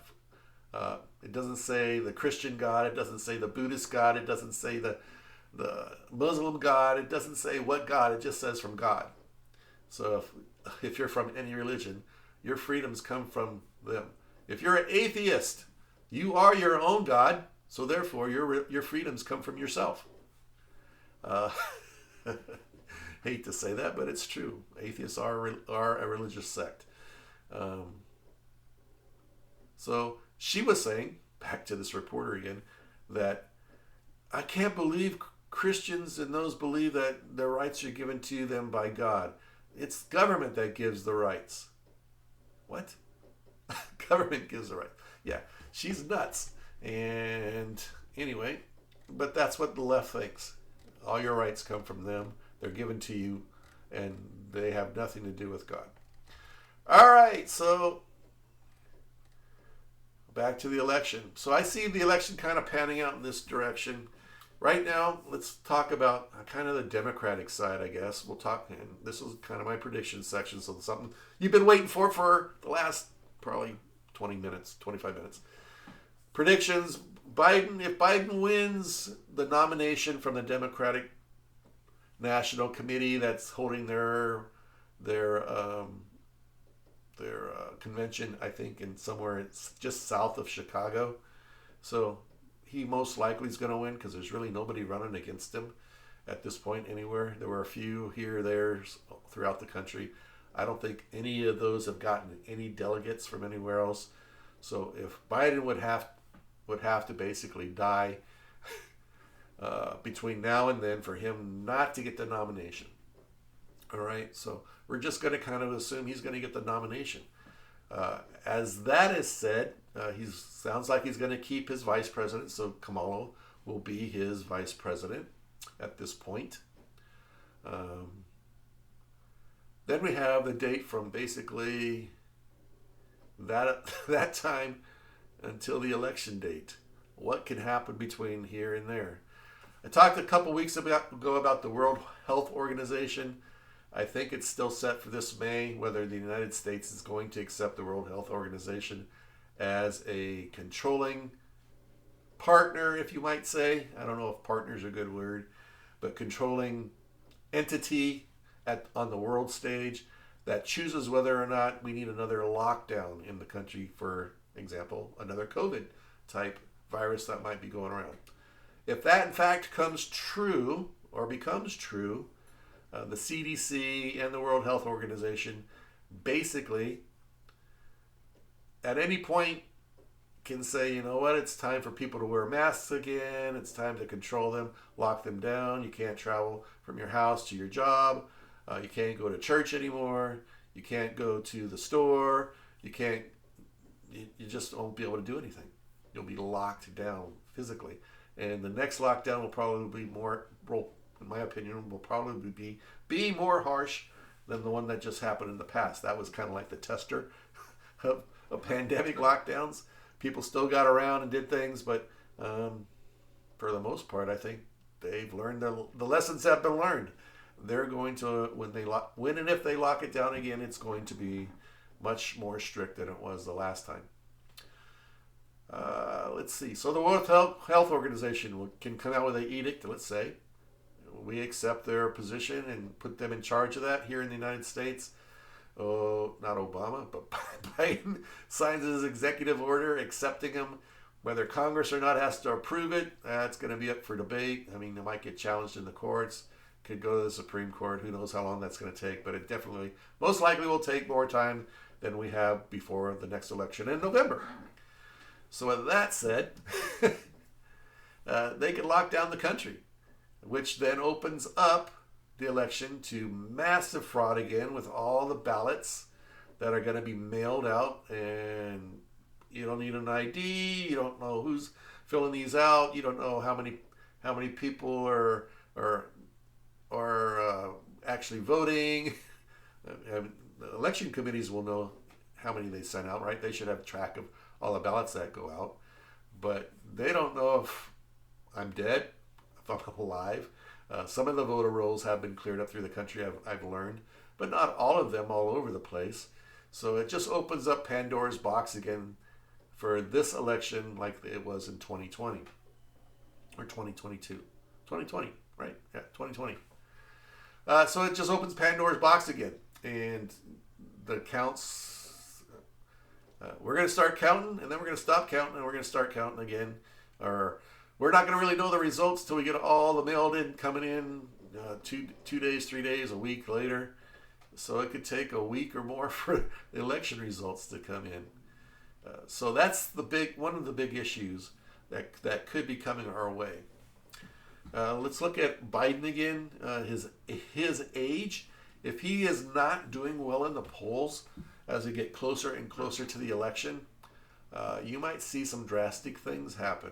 It doesn't say the Christian God, it doesn't say the Buddhist God, it doesn't say the Muslim God, it doesn't say what God, it just says from God. So if you're from any religion, your freedoms come from them. If you're an atheist, you are your own God, so therefore your freedoms come from yourself. Hate to say that, but it's true. Atheists are a religious sect. So she was saying, back to this reporter again, that I can't believe Christians and those believe that their rights are given to them by God. It's government that gives the rights. What? Government gives the right. Yeah, she's nuts. And anyway, but that's what the left thinks. All your rights come from them. They're given to you, and they have nothing to do with God. All right, so back to the election. So I see the election kind of panning out in this direction. Right now, let's talk about kind of the Democratic side, I guess. We'll talk, and this is kind of my prediction section, so something you've been waiting for the last probably 20 minutes, 25 minutes. Predictions: if Biden wins the nomination from the Democratic National Committee that's holding their convention, I think, in somewhere it's just south of Chicago. So he most likely is going to win because there's really nobody running against him at this point anywhere. There were a few here or there throughout the country. I don't think any of those have gotten any delegates from anywhere else. So if Biden would have to basically die between now and then for him not to get the nomination. All right, so we're just going to kind of assume he's going to get the nomination. As that is said, he sounds like he's going to keep his vice president, so Kamala will be his vice president at this point. Then we have the date from basically that time until the election date. What can happen between here and there? I talked a couple weeks ago about the World Health Organization. I think it's still set for this May, whether the United States is going to accept the World Health Organization as a controlling partner, if you might say. I don't know if partner is a good word, but controlling entity on the world stage that chooses whether or not we need another lockdown in the country, for example, another COVID type virus that might be going around. If that in fact comes true or becomes true, the CDC and the World Health Organization basically at any point can say, you know what, it's time for people to wear masks again, it's time to control them, lock them down, you can't travel from your house to your job, you can't go to church anymore, you can't go to the store, you just won't be able to do anything. You'll be locked down physically. And the next lockdown will probably be more, in my opinion, will probably be more harsh than the one that just happened in the past. That was kind of like the tester of pandemic lockdowns. People still got around and did things, but for the most part, I think they've learned the lessons have been learned. They're going to, when and if they lock it down again, it's going to be much more strict than it was the last time. Let's see. So the World Health Organization can come out with an edict, let's say. We accept their position and put them in charge of that here in the United States. Oh, not Obama, but Biden signs his executive order accepting them. Whether Congress or not has to approve it, that's going to be up for debate. I mean, it might get challenged in the courts. could go to the Supreme Court. Who knows how long that's going to take, but it definitely, most likely will take more time than we have before the next election in November. So with that said, they can lock down the country, which then opens up the election to massive fraud again with all the ballots that are going to be mailed out, and you don't need an ID, you don't know who's filling these out, you don't know how many people are actually voting. The election committees will know how many they sent out, right? They should have track of all the ballots that go out, but they don't know if I'm dead, if I'm alive. Some of the voter rolls have been cleared up through the country, I've learned, but not all of them all over the place. So it just opens up Pandora's box again for this election like it was in 2020 or 2022. 2020, right? Yeah, 2020. So it just opens Pandora's box again. And the counts, we're going to start counting, and then we're going to stop counting, and we're going to start counting again. Or we're not going to really know the results till we get all the mailed in coming in 2 days, 3 days, a week later. So it could take a week or more for the election results to come in. So that's one of the big issues that could be coming our way. Let's look at Biden again. His age. If he is not doing well in the polls as we get closer and closer to the election, you might see some drastic things happen.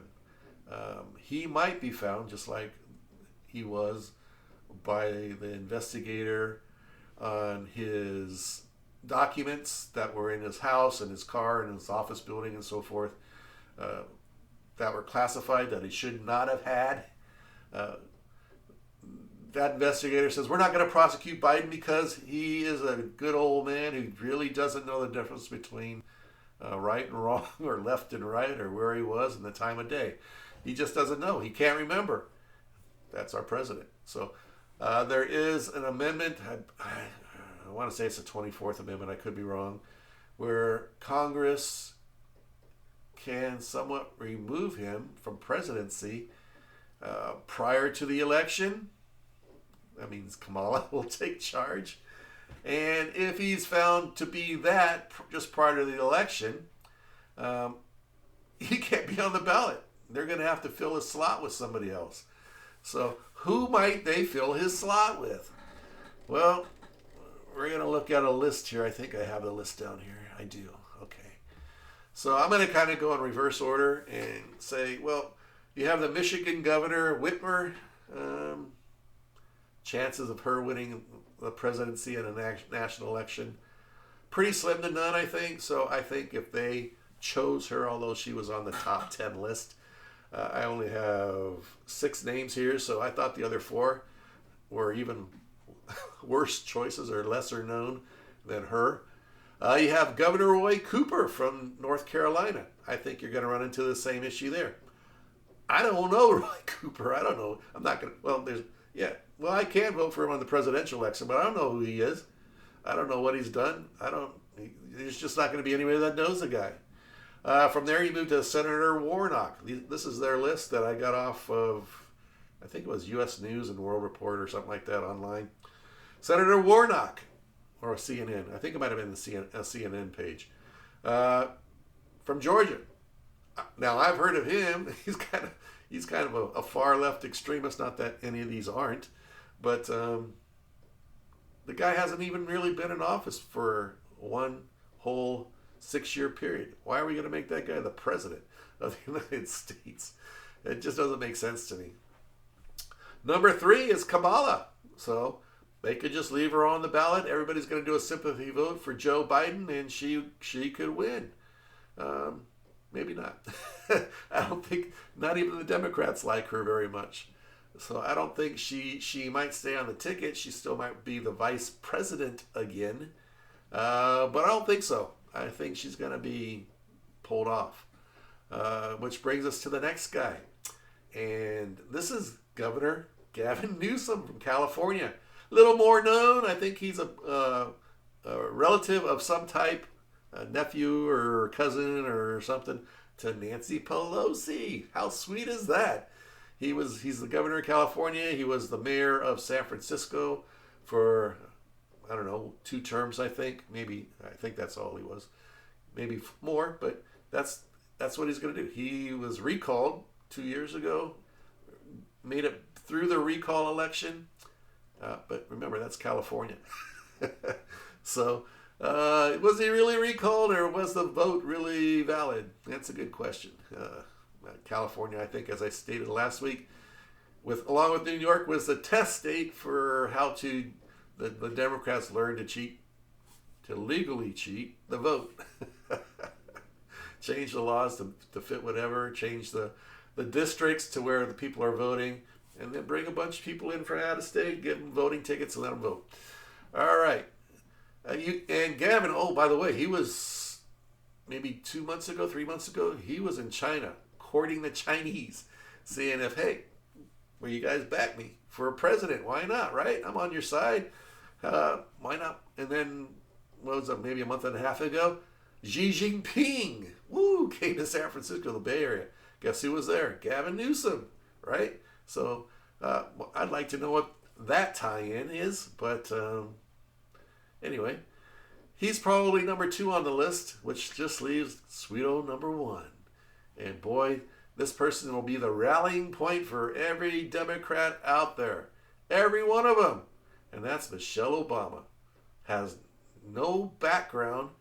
He might be found just like he was by the investigator on his documents that were in his house and his car and his office building and so forth, that were classified that he should not have had. That investigator says, we're not going to prosecute Biden because he is a good old man who really doesn't know the difference between right and wrong or left and right or where he was and the time of day. He just doesn't know. He can't remember. That's our president. So there is an amendment, I want to say it's the 24th Amendment, I could be wrong, where Congress can somewhat remove him from presidency prior to the election. That means Kamala will take charge. And if he's found to be that just prior to the election, he can't be on the ballot. They're going to have to fill his slot with somebody else. So who might they fill his slot with? Well, we're going to look at a list here. I think I have the list down here. I do. Okay. So I'm going to kind of go in reverse order and say, well, you have the Michigan governor, Whitmer. Chances of her winning the presidency in a national election, pretty slim to none, I think. So I think if they chose her, although she was on the top 10 list, I only have 6 names here, so I thought the other 4 were even worse choices or lesser known than her. You have Governor Roy Cooper from North Carolina. I think you're going to run into the same issue there. I don't know Roy Cooper. I don't know. I'm not going to, well, I can vote for him on the presidential election, but I don't know who he is. I don't know what he's done. There's just not going to be anybody that knows the guy. From there, you move to Senator Warnock. This is their list that I got off of, I think it was U.S. News and World Report or something like that online. Senator Warnock, or CNN. I think it might have been a CNN page. From Georgia. Now, I've heard of him. He's kind of a far left extremist. Not that any of these aren't, but the guy hasn't even really been in office for one whole 6-year period. Why are we going to make that guy the president of the United States? It just doesn't make sense to me. Number 3 is Kamala. So they could just leave her on the ballot. Everybody's going to do a sympathy vote for Joe Biden, and she could win. Maybe not. I don't think, not even the Democrats like her very much. So I don't think she might stay on the ticket. She still might be the vice president again. But I don't think so. I think she's going to be pulled off. Which brings us to the next guy. And this is Governor Gavin Newsom from California. A little more known. I think he's a relative of some type, a nephew or cousin or something, to Nancy Pelosi. How sweet is that? He's the governor of California. He was the mayor of San Francisco for, I don't know, 2 terms, I think. I think that's all he was. Maybe more, but that's what he's going to do. He was recalled 2 years ago, made it through the recall election. But remember, that's California. So, was he really recalled, or was the vote really valid? That's a good question. California, I think, as I stated last week, along with New York, was the test state for how the Democrats learned to cheat, to legally cheat the vote. Change the laws to fit whatever, change the districts to where the people are voting, and then bring a bunch of people in from out of state, give them voting tickets, and let them vote. All right. And Gavin, oh, by the way, he was maybe 3 months ago, he was in China, courting the Chinese, saying, hey, will you guys back me for a president? Why not, right? I'm on your side. Why not? And then, what was it, maybe a month and a half ago, Xi Jinping, came to San Francisco, the Bay Area. Guess who was there? Gavin Newsom, right? So I'd like to know what that tie-in is, but anyway, he's probably number 2 on the list, which just leaves sweet old number 1. And boy, this person will be the rallying point for every Democrat out there. Every one of them. And that's Michelle Obama. Has no background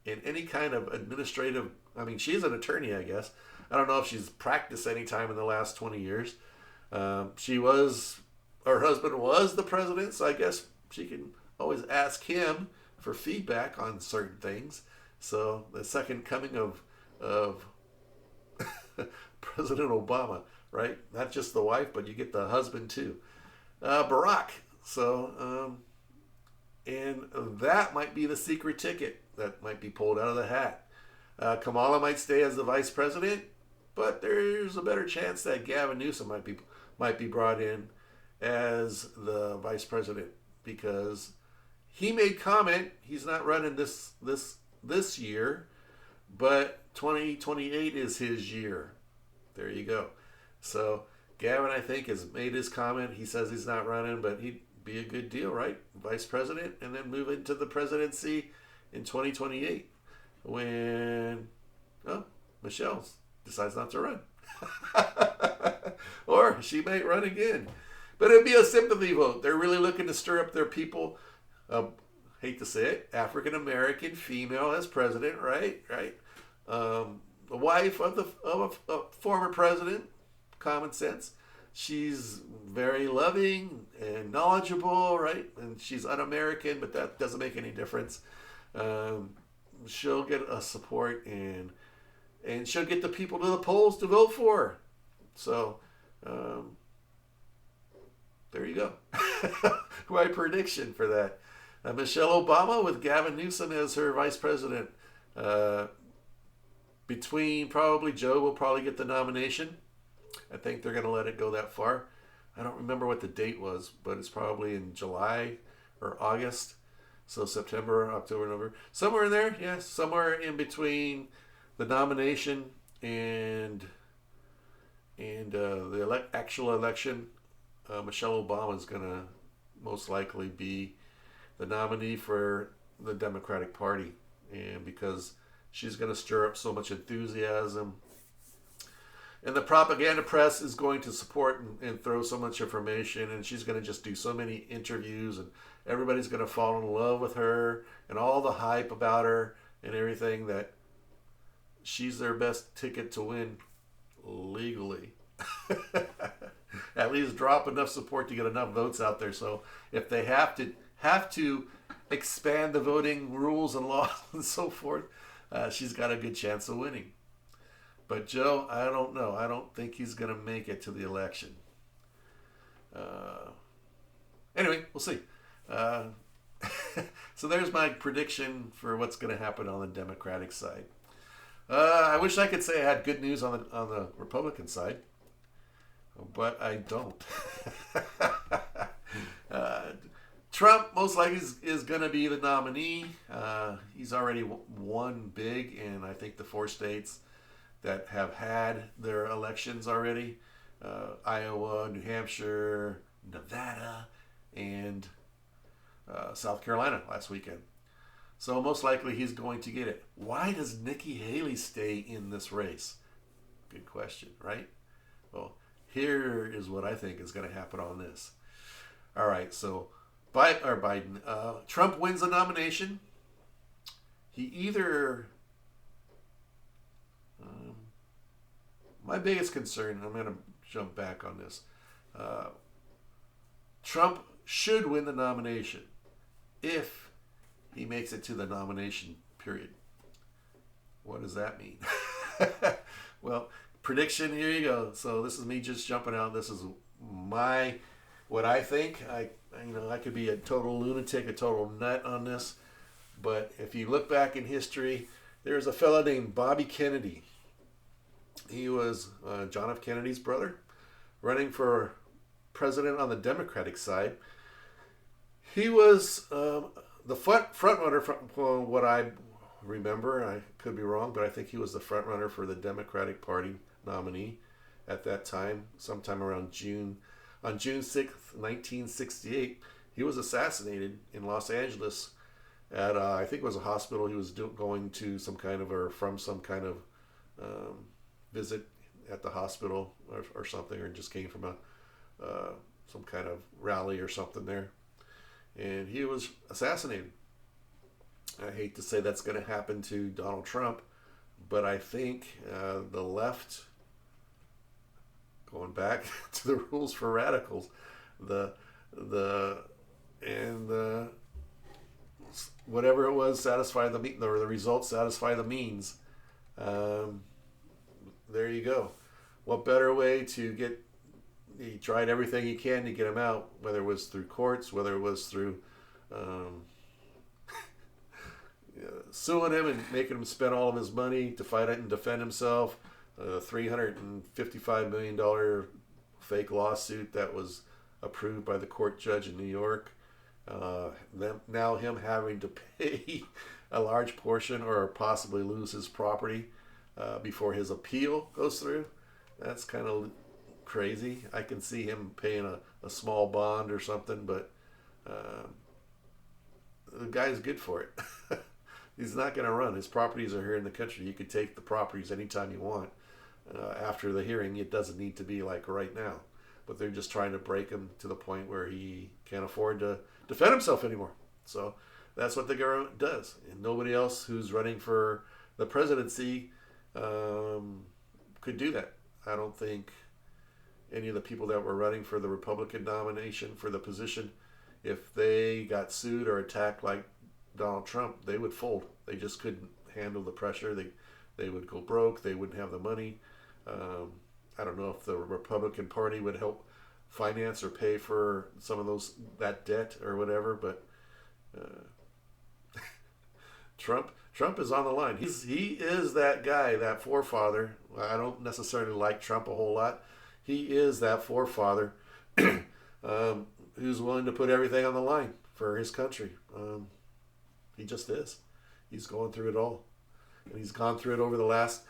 in any kind of administrative... I mean, she's an attorney, I guess. I don't know if she's practiced any time in the last 20 years. Her husband was the president, so I guess she can always ask him for feedback on certain things. So the second coming of President Obama, right? Not just the wife, but you get the husband too. Barack. So, and that might be the secret ticket that might be pulled out of the hat. Kamala might stay as the vice president, but there's a better chance that Gavin Newsom might be brought in as the vice president, because he made comment he's not running this year, but 2028 is his year. There you go. So Gavin, I think, has made his comment. He says he's not running, but he'd be a good deal, right? Vice president, and then move into the presidency in 2028 when Michelle decides not to run. Or she might run again. But it'd be a sympathy vote. They're really looking to stir up their people. Hate to say it, African American female as president, right? The wife of a former president. Common sense. She's very loving and knowledgeable, right? And she's un-American, but that doesn't make any difference. She'll get a support, and she'll get the people to the polls to vote for her. So there you go. My prediction for that. Michelle Obama with Gavin Newsom as her vice president. Between probably Joe will probably get the nomination. I think they're going to let it go that far. I don't remember what the date was, but it's probably in July or August. So September, October, November. Somewhere in there, yes. Somewhere in between the nomination and the actual election, Michelle Obama is going to most likely be the nominee for the Democratic Party. And because she's going to stir up so much enthusiasm, and the propaganda press is going to support and throw so much information, and she's going to just do so many interviews, and everybody's going to fall in love with her and all the hype about her and everything, that she's their best ticket to win legally. At least drop enough support to get enough votes out there. So if they have to expand the voting rules and laws and so forth, she's got a good chance of winning. But Joe, I don't know. I don't think he's going to make it to the election. Anyway, we'll see. So there's my prediction for what's going to happen on the Democratic side. I wish I could say I had good news on the Republican side, but I don't. Trump most likely is going to be the nominee. He's already won big in, I think, the 4 states that have had their elections already. Iowa, New Hampshire, Nevada, and South Carolina last weekend. So most likely he's going to get it. Why does Nikki Haley stay in this race? Good question, right? Well, here is what I think is going to happen on this. All right, so Biden, Trump wins the nomination. He either, my biggest concern, I'm going to jump back on this. Trump should win the nomination if he makes it to the nomination period. What does that mean? Well, prediction, here you go. So this is me just jumping out. This is what I think. I could be a total lunatic, a total nut on this. But if you look back in history, there's a fellow named Bobby Kennedy. He was John F. Kennedy's brother, running for president on the Democratic side. He was the front runner from what I remember. I could be wrong, but I think he was the front runner for the Democratic Party nominee at that time, sometime around June. On June 6th, 1968, he was assassinated in Los Angeles at, I think it was a hospital. He was going to some kind of visit at the hospital or something, or just came from some kind of rally or something there. And he was assassinated. I hate to say that's going to happen to Donald Trump, but I think the left, going back to the rules for radicals, whatever it was, satisfy the results satisfy the means. There you go. What better way to get? He tried everything he can to get him out, whether it was through courts, whether it was through suing him and making him spend all of his money to fight it and defend himself. $355 million fake lawsuit that was approved by the court judge in New York. Now him having to pay a large portion or possibly lose his property before his appeal goes through. That's kind of crazy. I can see him paying a small bond or something, but the guy's good for it. He's not going to run. His properties are here in the country. You could take the properties anytime you want. After the hearing, it doesn't need to be like right now. But they're just trying to break him to the point where he can't afford to defend himself anymore. So that's what the government does. And nobody else who's running for the presidency could do that. I don't think any of the people that were running for the Republican nomination for the position, if they got sued or attacked like Donald Trump, they would fold. They just couldn't handle the pressure. They would go broke. They wouldn't have the money. I don't know if the Republican Party would help finance or pay for some of that debt or whatever, but Trump is on the line. He is that guy, that forefather. I don't necessarily like Trump a whole lot. He is that forefather who's willing to put everything on the line for his country. He just is. He's going through it all. And he's gone through it over the last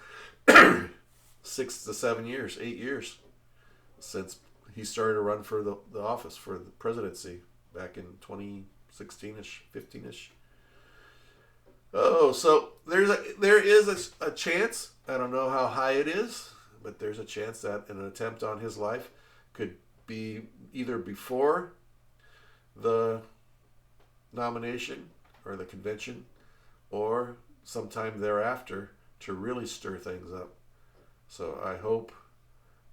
6 to 7 years, 8 years, since he started to run for the office, for the presidency back in 2016-ish, 15-ish. Oh, so there is a chance, I don't know how high it is, but there's a chance that an attempt on his life could be either before the nomination or the convention or sometime thereafter to really stir things up. So I hope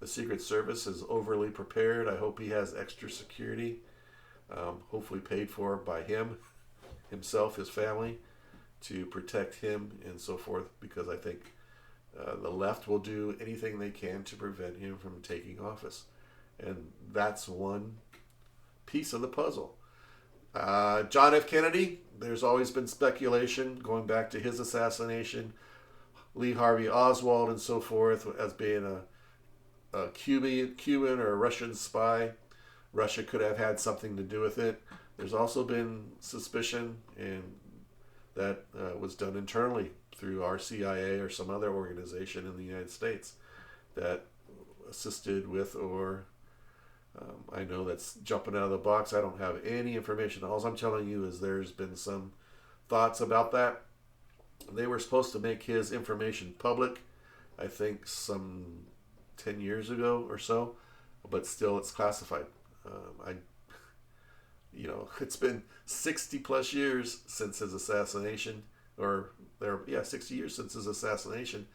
the Secret Service is overly prepared. I hope he has extra security, hopefully paid for by himself, his family, to protect him and so forth, because I think the left will do anything they can to prevent him from taking office. And that's one piece of the puzzle. John F. Kennedy, there's always been speculation going back to his assassination, Lee Harvey Oswald and so forth, as being a Cuban or a Russian spy. Russia could have had something to do with it. There's also been suspicion, and that was done internally through our CIA or some other organization in the United States, that assisted with, or I know that's jumping out of the box. I don't have any information. All I'm telling you is there's been some thoughts about that. They were supposed to make his information public, I think some 10 years ago or so, but still it's classified. It's been 60 plus years since his assassination, 60 years since his assassination.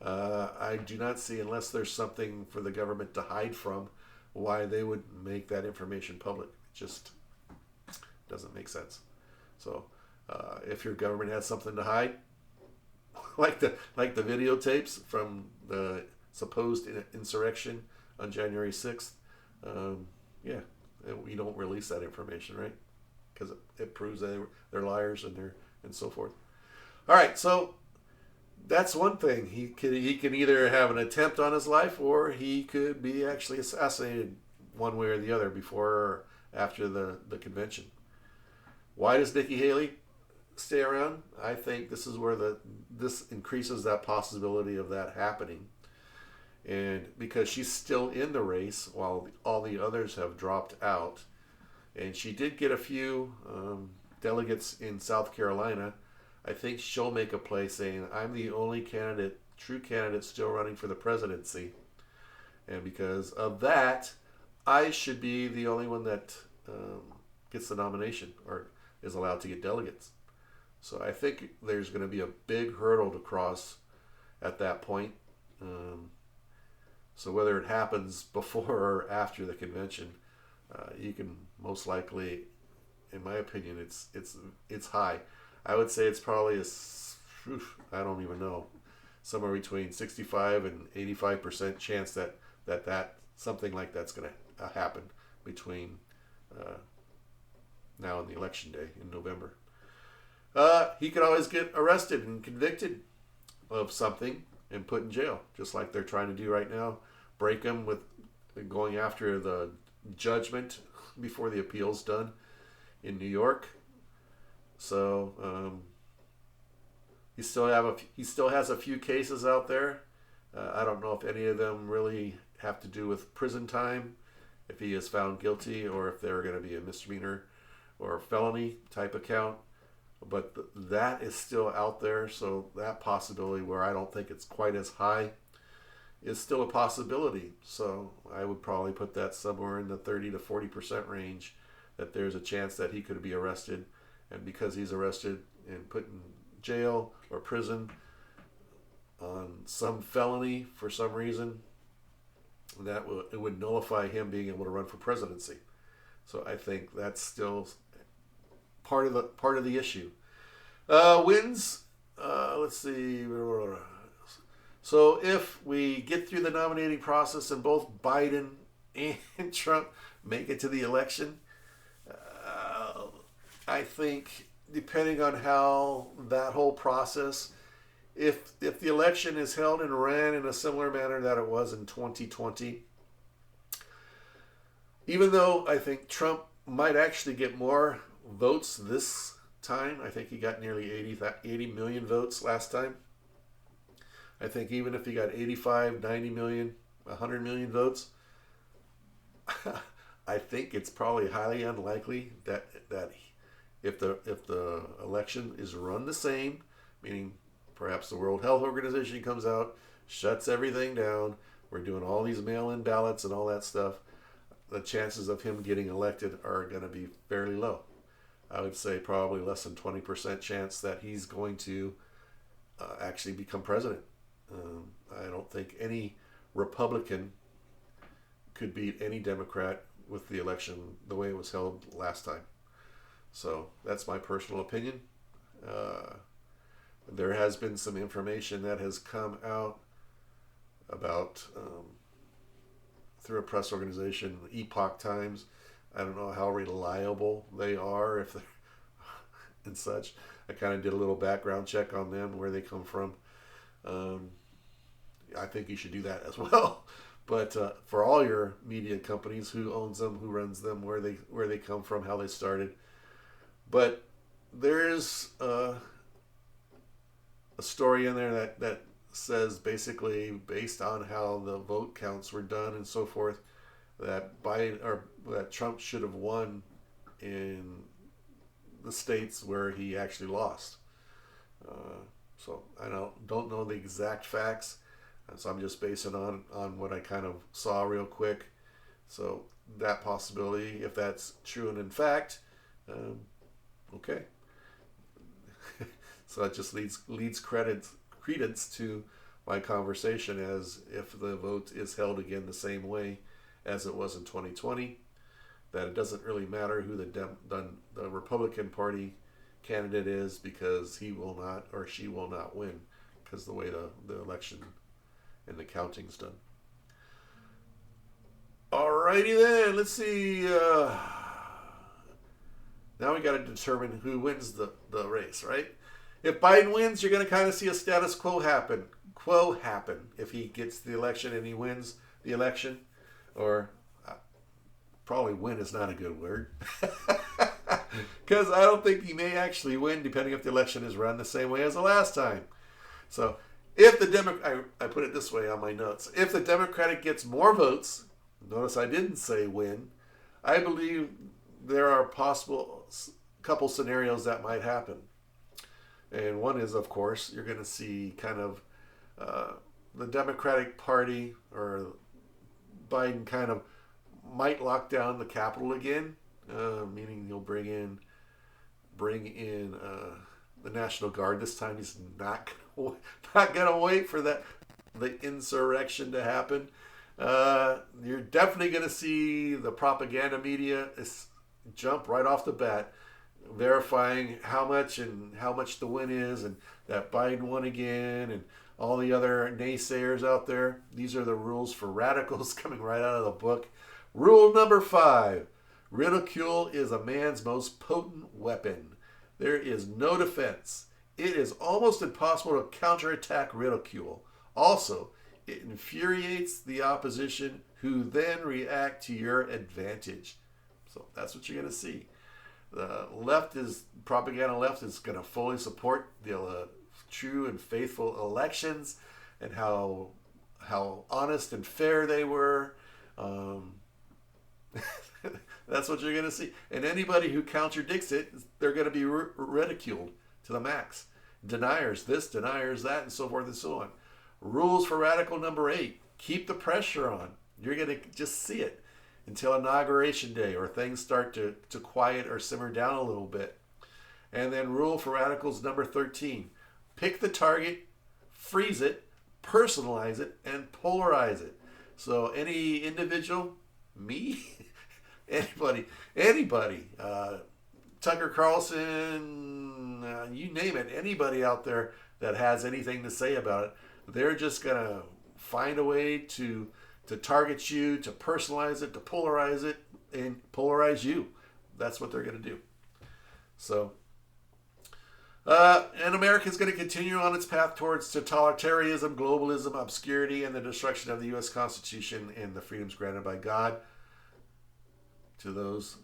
I do not see, unless there's something for the government to hide from, why they would make that information public. It just doesn't make sense. So if your government has something to hide, like the videotapes from the supposed insurrection on January 6th, we don't release that information, right? Because it proves that they're liars and so forth. All right, so that's one thing. He can either have an attempt on his life, or he could be actually assassinated, one way or the other, before or after the convention. Why does Nikki Haley stay around? I think this is where this increases that possibility of that happening, and because she's still in the race while all the others have dropped out, and she did get a few delegates in South Carolina. I think she'll make a play saying, I'm the only true candidate still running for the presidency. And because of that, I should be the only one that gets the nomination or is allowed to get delegates. So I think there's going to be a big hurdle to cross at that point. So whether it happens before or after the convention, you can most likely, in my opinion, it's high. I would say it's probably I don't even know, somewhere between 65 and 85% chance that something like that's going to happen between now and the election day in November. He could always get arrested and convicted of something and put in jail, just like they're trying to do right now. Break him with going after the judgment before the appeal's done in New York. So he still has a few cases out there. I don't know if any of them really have to do with prison time, if he is found guilty, or if they're going to be a misdemeanor or felony type account. But that is still out there, so that possibility, where I don't think it's quite as high, is still a possibility. So I would probably put that somewhere in the 30 to 40% range, that there's a chance that he could be arrested. And because he's arrested and put in jail or prison on some felony for some reason, it would nullify him being able to run for presidency. So I think that's still part of the issue. Wins. Let's see. So if we get through the nominating process and both Biden and Trump make it to the election, I think, depending on how that whole process, if the election is held and ran in a similar manner that it was in 2020, even though I think Trump might actually get more votes this time, I think he got nearly 80 million votes last time. I think even if he got 85, 90 million, 100 million votes, I think it's probably highly unlikely that if the election is run the same, meaning perhaps the World Health Organization comes out, shuts everything down, we're doing all these mail-in ballots and all that stuff, the chances of him getting elected are going to be fairly low. I would say probably less than 20% chance that he's going to actually become president. I don't think any Republican could beat any Democrat with the election the way it was held last time. So that's my personal opinion. There has been some information that has come out about through a press organization, Epoch Times. I don't know how reliable they are, if they're and such. I kind of did a little background check on them, where they come from. I think you should do that as well. But for all your media companies, who owns them, who runs them, where they come from, how they started. But there is a story in there that says basically, based on how the vote counts were done and so forth, that that Trump should have won in the states where he actually lost. So I don't know the exact facts, so I'm just basing on what I kind of saw real quick. So that possibility, if that's true and in fact, okay. So that just leads credence to my conversation, as if the vote is held again the same way as it was in 2020, that it doesn't really matter who the Republican Party candidate is, because he will not or she will not win, because the way the election and the counting's done. Alrighty then, let's see. Now we got to determine who wins the race, right? If Biden wins, you're going to kind of see a status quo happen. If he gets the election and he wins the election, or probably win is not a good word, because I don't think he may actually win, depending if the election is run the same way as the last time. So if the I put it this way on my notes: if the Democratic gets more votes, notice I didn't say win, I believe there are possible couple scenarios that might happen. And one is, of course, you're going to see kind of the Democratic Party or Biden kind of might lock down the Capitol again, meaning he'll bring in the National Guard. This time he's not going to wait for the insurrection to happen. You're definitely going to see the propaganda media jump right off the bat, verifying how much the win is, and that Biden won again, and all the other naysayers out there. These are the rules for radicals coming right out of the book. Rule number 5: ridicule is a man's most potent weapon. There is no defense. It is almost impossible to counterattack ridicule. Also, it infuriates the opposition, who then react to your advantage. So that's what you're going to see. The propaganda left is going to fully support the true and faithful elections, and how honest and fair they were. That's what you're going to see. And anybody who contradicts it, they're going to be ridiculed to the max. Deniers this, deniers that, and so forth and so on. Rules for radical number 8: keep the pressure on. You're going to just see it until Inauguration Day, or things start to quiet or simmer down a little bit. And then rule for radicals number 13: pick the target, freeze it, personalize it, and polarize it. So any individual, me, anybody, Tucker Carlson, you name it, anybody out there that has anything to say about it, they're just going to find a way to target you, to personalize it, to polarize it, and polarize you. That's what they're going to do. So, and America is going to continue on its path towards totalitarianism, globalism, obscurity, and the destruction of the U.S. Constitution and the freedoms granted by God to those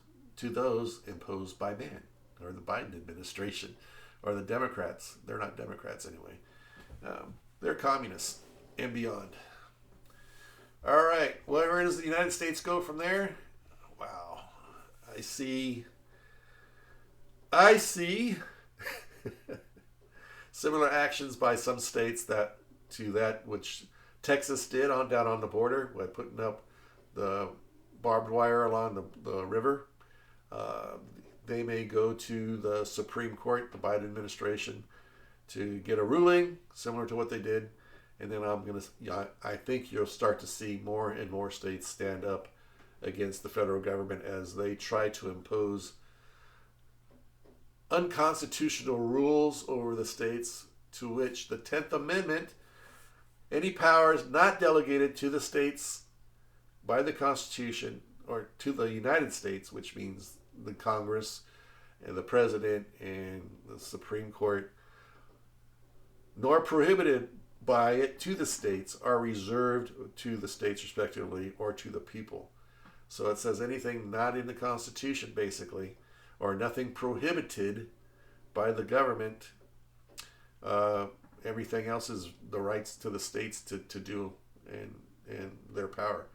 imposed by man, or the Biden administration, or the Democrats. They're not Democrats anyway. They're communists and beyond. All right, where does the United States go from there? Wow, I see similar actions by some states to that which Texas did down on the border by putting up the barbed wire along the river. They may go to the Supreme Court, the Biden administration, to get a ruling similar to what they did. And then I think you'll start to see more and more states stand up against the federal government as they try to impose unconstitutional rules over the states, to which the 10th Amendment, any powers not delegated to the states by the Constitution, or to the United States, which means the Congress and the President and the Supreme Court, nor prohibited by it to the states, are reserved to the states respectively, or to the people. So it says anything not in the Constitution, basically, or nothing prohibited by the government, everything else is the rights to the states to do in their power.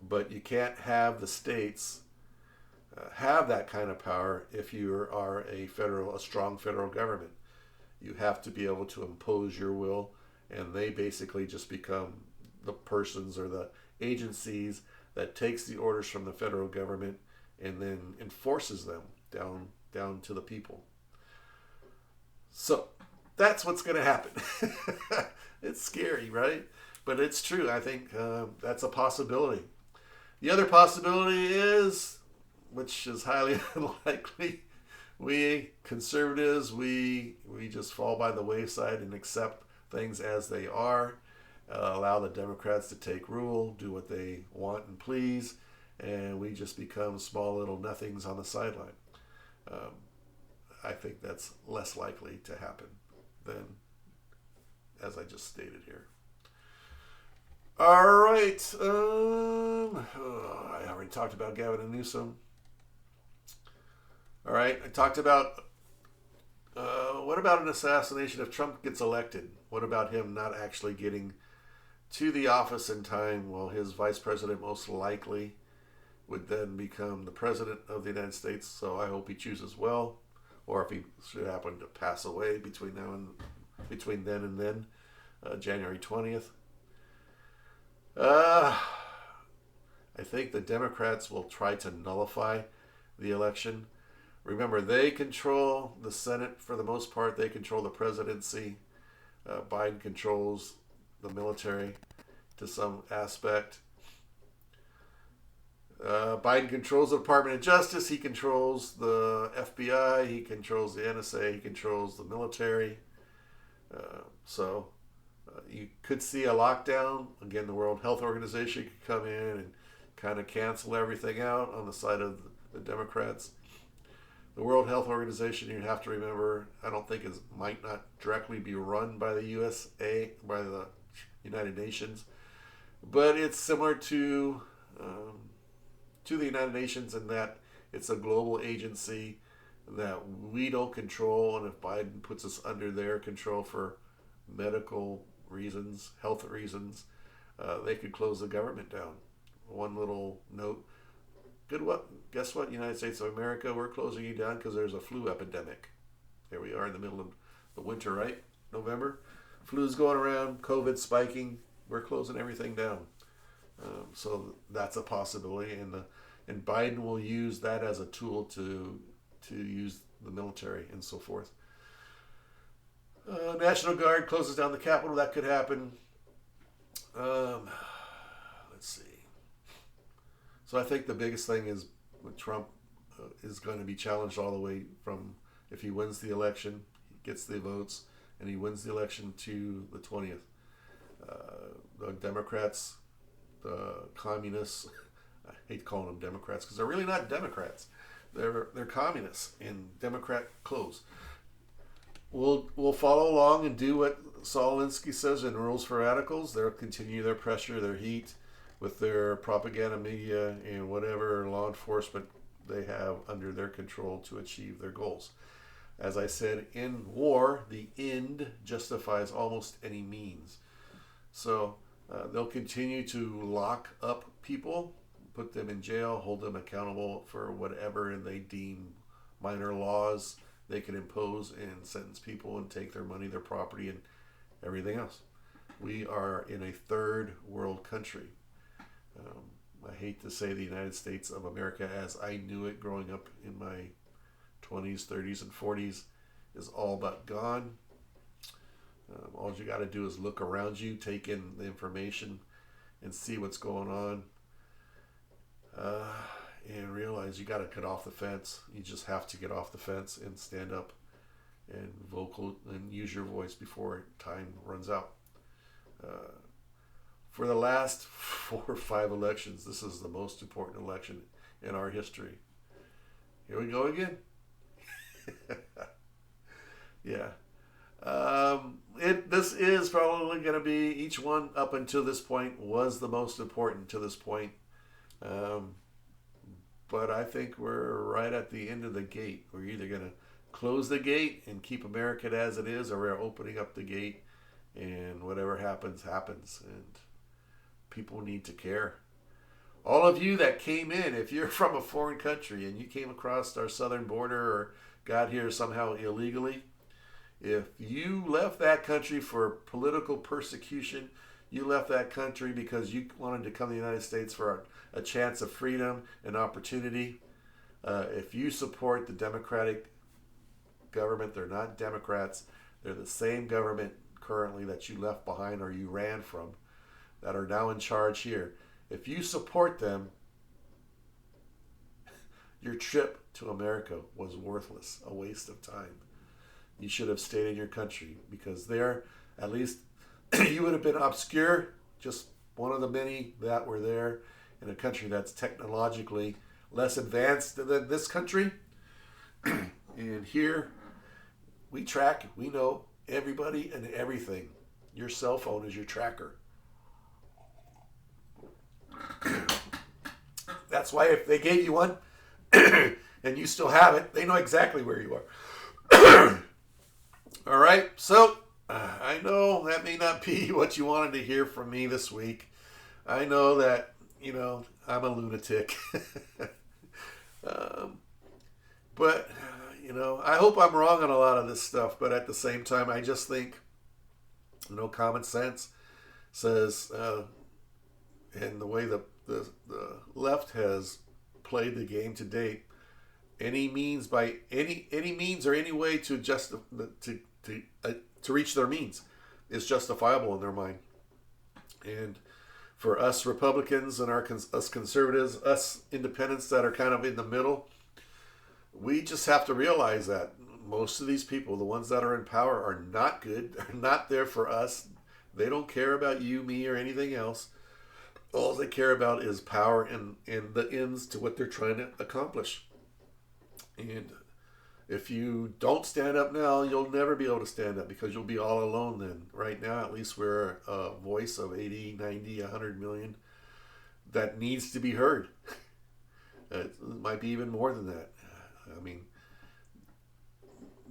But you can't have the states have that kind of power if you are a strong federal government. You have to be able to impose your will, and they basically just become the persons or the agencies that takes the orders from the federal government and then enforces them down to the people. So that's what's going to happen. It's scary, right? But it's true. I think that's a possibility. The other possibility is, which is highly unlikely, we conservatives, we just fall by the wayside and accept things as they are, allow the Democrats to take rule, do what they want and please, and we just become small little nothings on the sideline. I think that's less likely to happen than as I just stated here. All right. I already talked about Gavin and Newsom. All right. I talked about what about an assassination if Trump gets elected? What about him not actually getting to the office in time? Well, his vice president most likely would then become the president of the United States. So I hope he chooses well, or if he should happen to pass away between then and then, January 20th. I think the Democrats will try to nullify the election. Remember, they control the Senate for the most part. They control the presidency. Biden controls the military to some aspect. Biden controls the Department of Justice. He controls the FBI. He controls the NSA. He controls the military. So you could see a lockdown. Again, the World Health Organization could come in and kind of cancel everything out on the side of the Democrats. The World Health Organization, you have to remember, I don't think might not directly be run by the USA, by the United Nations, but it's similar to the United Nations in that it's a global agency that we don't control, and if Biden puts us under their control for medical reasons, health reasons, they could close the government down. One little note. Guess what, United States of America, we're closing you down because there's a flu epidemic. Here we are in the middle of the winter, right? November. Flu's going around, COVID spiking. We're closing everything down. So that's a possibility, and Biden will use that as a tool to use the military and so forth. National Guard closes down the Capitol. That could happen. Let's see. So I think the biggest thing is Trump is going to be challenged all the way from if he wins the election, he gets the votes, and he wins the election to the 20th. The Democrats, the communists, I hate calling them Democrats because they're really not Democrats. They're communists in Democrat clothes. We'll follow along and do what Saul Alinsky says in Rules for Radicals. They'll continue their pressure, their heat, with their propaganda media and whatever law enforcement they have under their control to achieve their goals. As I said, in war, the end justifies almost any means. So they'll continue to lock up people, put them in jail, hold them accountable for whatever they deem minor laws they can impose and sentence people and take their money, their property, and everything else. We are in a third world country. I hate to say the United States of America as I knew it growing up in my 20s, 30s, and 40s is all but gone. All you got to do is look around you, take in the information, and see what's going on, and realize you got to get off the fence. You just have to get off the fence and stand up and use your voice before time runs out. For the last 4 or 5 elections, this is the most important election in our history. Here we go again. Yeah. This is probably going to be, each one up until this point was the most important to this point. But I think we're right at the end of the gate. We're either going to close the gate and keep America as it is, or we're opening up the gate and whatever happens, happens, and people need to care. All of you that came in, if you're from a foreign country and you came across our southern border or got here somehow illegally, if you left that country for political persecution, you left that country because you wanted to come to the United States for a chance of freedom and opportunity, if you support the Democratic government, they're not Democrats, they're the same government currently that you left behind or you ran from that are now in charge here. If you support them, your trip to America was worthless, a waste of time. You should have stayed in your country because there, at least, you would have been obscure, just one of the many that were there in a country that's technologically less advanced than this country. And here, we track, we know everybody and everything. Your cell phone is your tracker. That's why if they gave you one and you still have it, they know exactly where you are. All right, so I know that may not be what you wanted to hear from me this week. I know that, I'm a lunatic. But, I hope I'm wrong on a lot of this stuff, but at the same time, I just think, common sense says, and the way the left has played the game to date, any means or any way to reach their means is justifiable in their mind. And for us Republicans and us conservatives, us independents that are kind of in the middle, we just have to realize that most of these people, the ones that are in power, are not good. They're not there for us. They don't care about you, me, or anything else. All they care about is power and the ends to what they're trying to accomplish. And if you don't stand up now, you'll never be able to stand up because you'll be all alone then. Right now, at least we're a voice of 80, 90, 100 million that needs to be heard. It might be even more than that. I mean,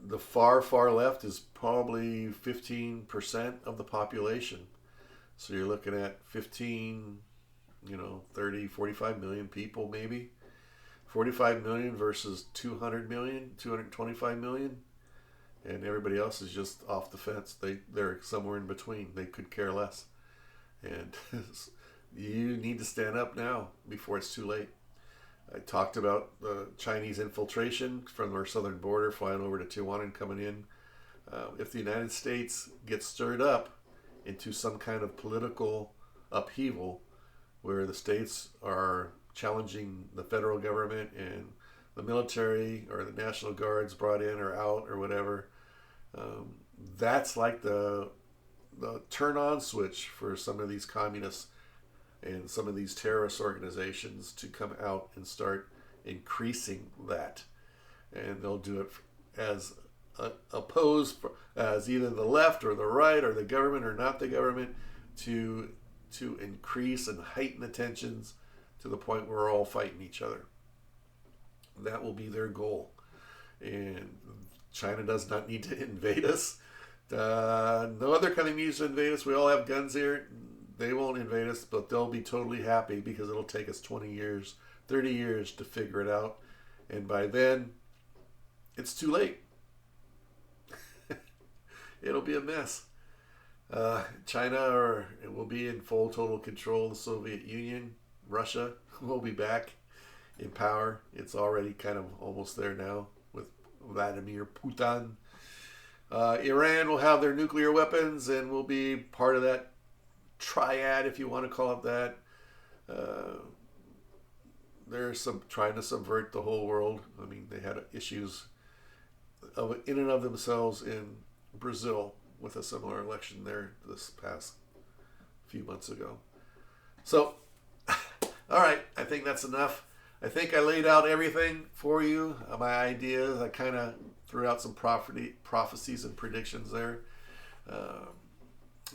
the far, far left is probably 15% of the population. So you're looking at 15, 30, 45 million people maybe. 45 million versus 200 million, 225 million. And everybody else is just off the fence. They're somewhere in between. They could care less. And you need to stand up now before it's too late. I talked about the Chinese infiltration from our southern border, flying over to Tijuana and coming in. If the United States gets stirred up into some kind of political upheaval where the states are challenging the federal government and the military or the National Guards brought in or out or whatever, that's like the turn-on switch for some of these communists and some of these terrorist organizations to come out and start increasing that. And they'll do it as opposed as either the left or the right or the government or not the government to increase and heighten the tensions to the point where we're all fighting each other. That will be their goal. And China does not need to invade us. No other country needs to invade us. We all have guns here. They won't invade us, but they'll be totally happy because it'll take us 20 years, 30 years to figure it out. And by then, it's too late. It'll be a mess. China will be in full total control of the Soviet Union. Russia will be back in power. It's already kind of almost there now with Vladimir Putin. Iran will have their nuclear weapons and will be part of that triad, if you want to call it that. They're trying to subvert the whole world. I mean, they had issues in and of themselves in Brazil with a similar election there this past few months ago. So, all right, I think that's enough. I think I laid out everything for you, my ideas. I kind of threw out some prophecies and predictions there.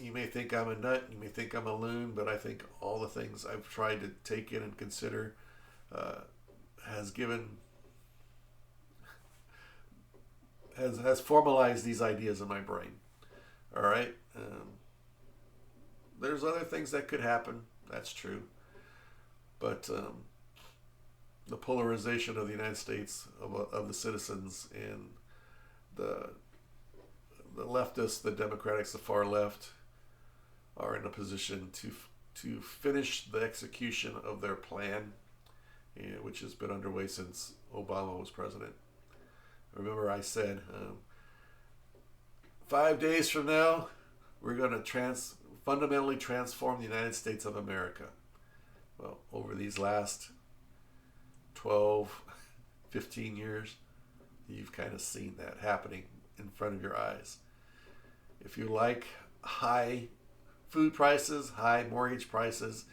You may think I'm a nut, you may think I'm a loon, but I think all the things I've tried to take in and consider has formalized these ideas in my brain. All right. there's other things that could happen. That's true. But the polarization of the United States, of the citizens, and the leftists, the Democrats, the far left, are in a position to finish the execution of their plan, which has been underway since Obama was president. Remember, I said 5 days from now, we're going to fundamentally transform the United States of America. Well, over these last 12, 15 years, you've kind of seen that happening in front of your eyes. If you like high food prices, high mortgage prices,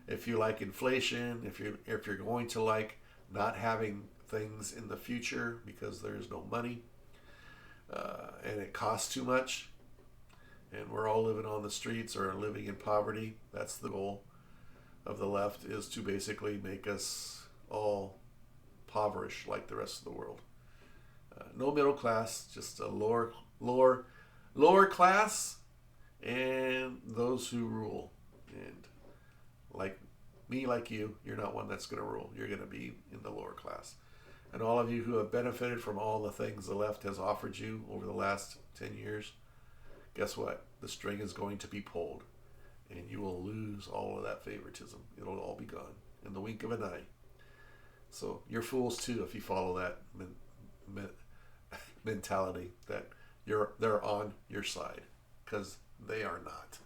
if you like inflation, if you're going to like not having things in the future because there's no money and it costs too much, and we're all living on the streets or living in poverty, that's the goal of the left, is to basically make us all impoverished like the rest of the world. No middle class, just a lower class, and those who rule. And like me, like you, you're not one that's going to rule. You're going to be in the lower class. And all of you who have benefited from all the things the left has offered you over the last 10 years, guess what? The string is going to be pulled, and you will lose all of that favoritism. It'll all be gone in the wink of an eye. So you're fools too if you follow that mentality that they're on your side, because they are not.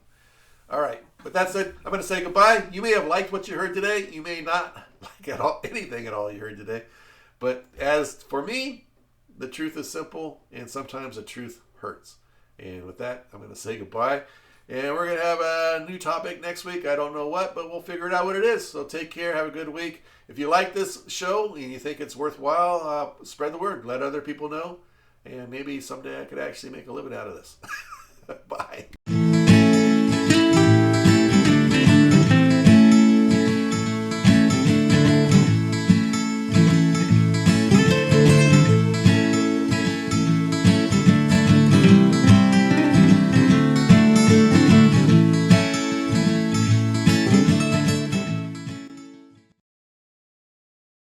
All right, but that's it. I'm going to say goodbye. You may have liked what you heard today. You may not like anything at all you heard today. But as for me, the truth is simple, and sometimes the truth hurts. And with that, I'm going to say goodbye. And we're going to have a new topic next week. I don't know what, but we'll figure it out what it is. So take care. Have a good week. If you like this show and you think it's worthwhile, spread the word. Let other people know. And maybe someday I could actually make a living out of this. Bye.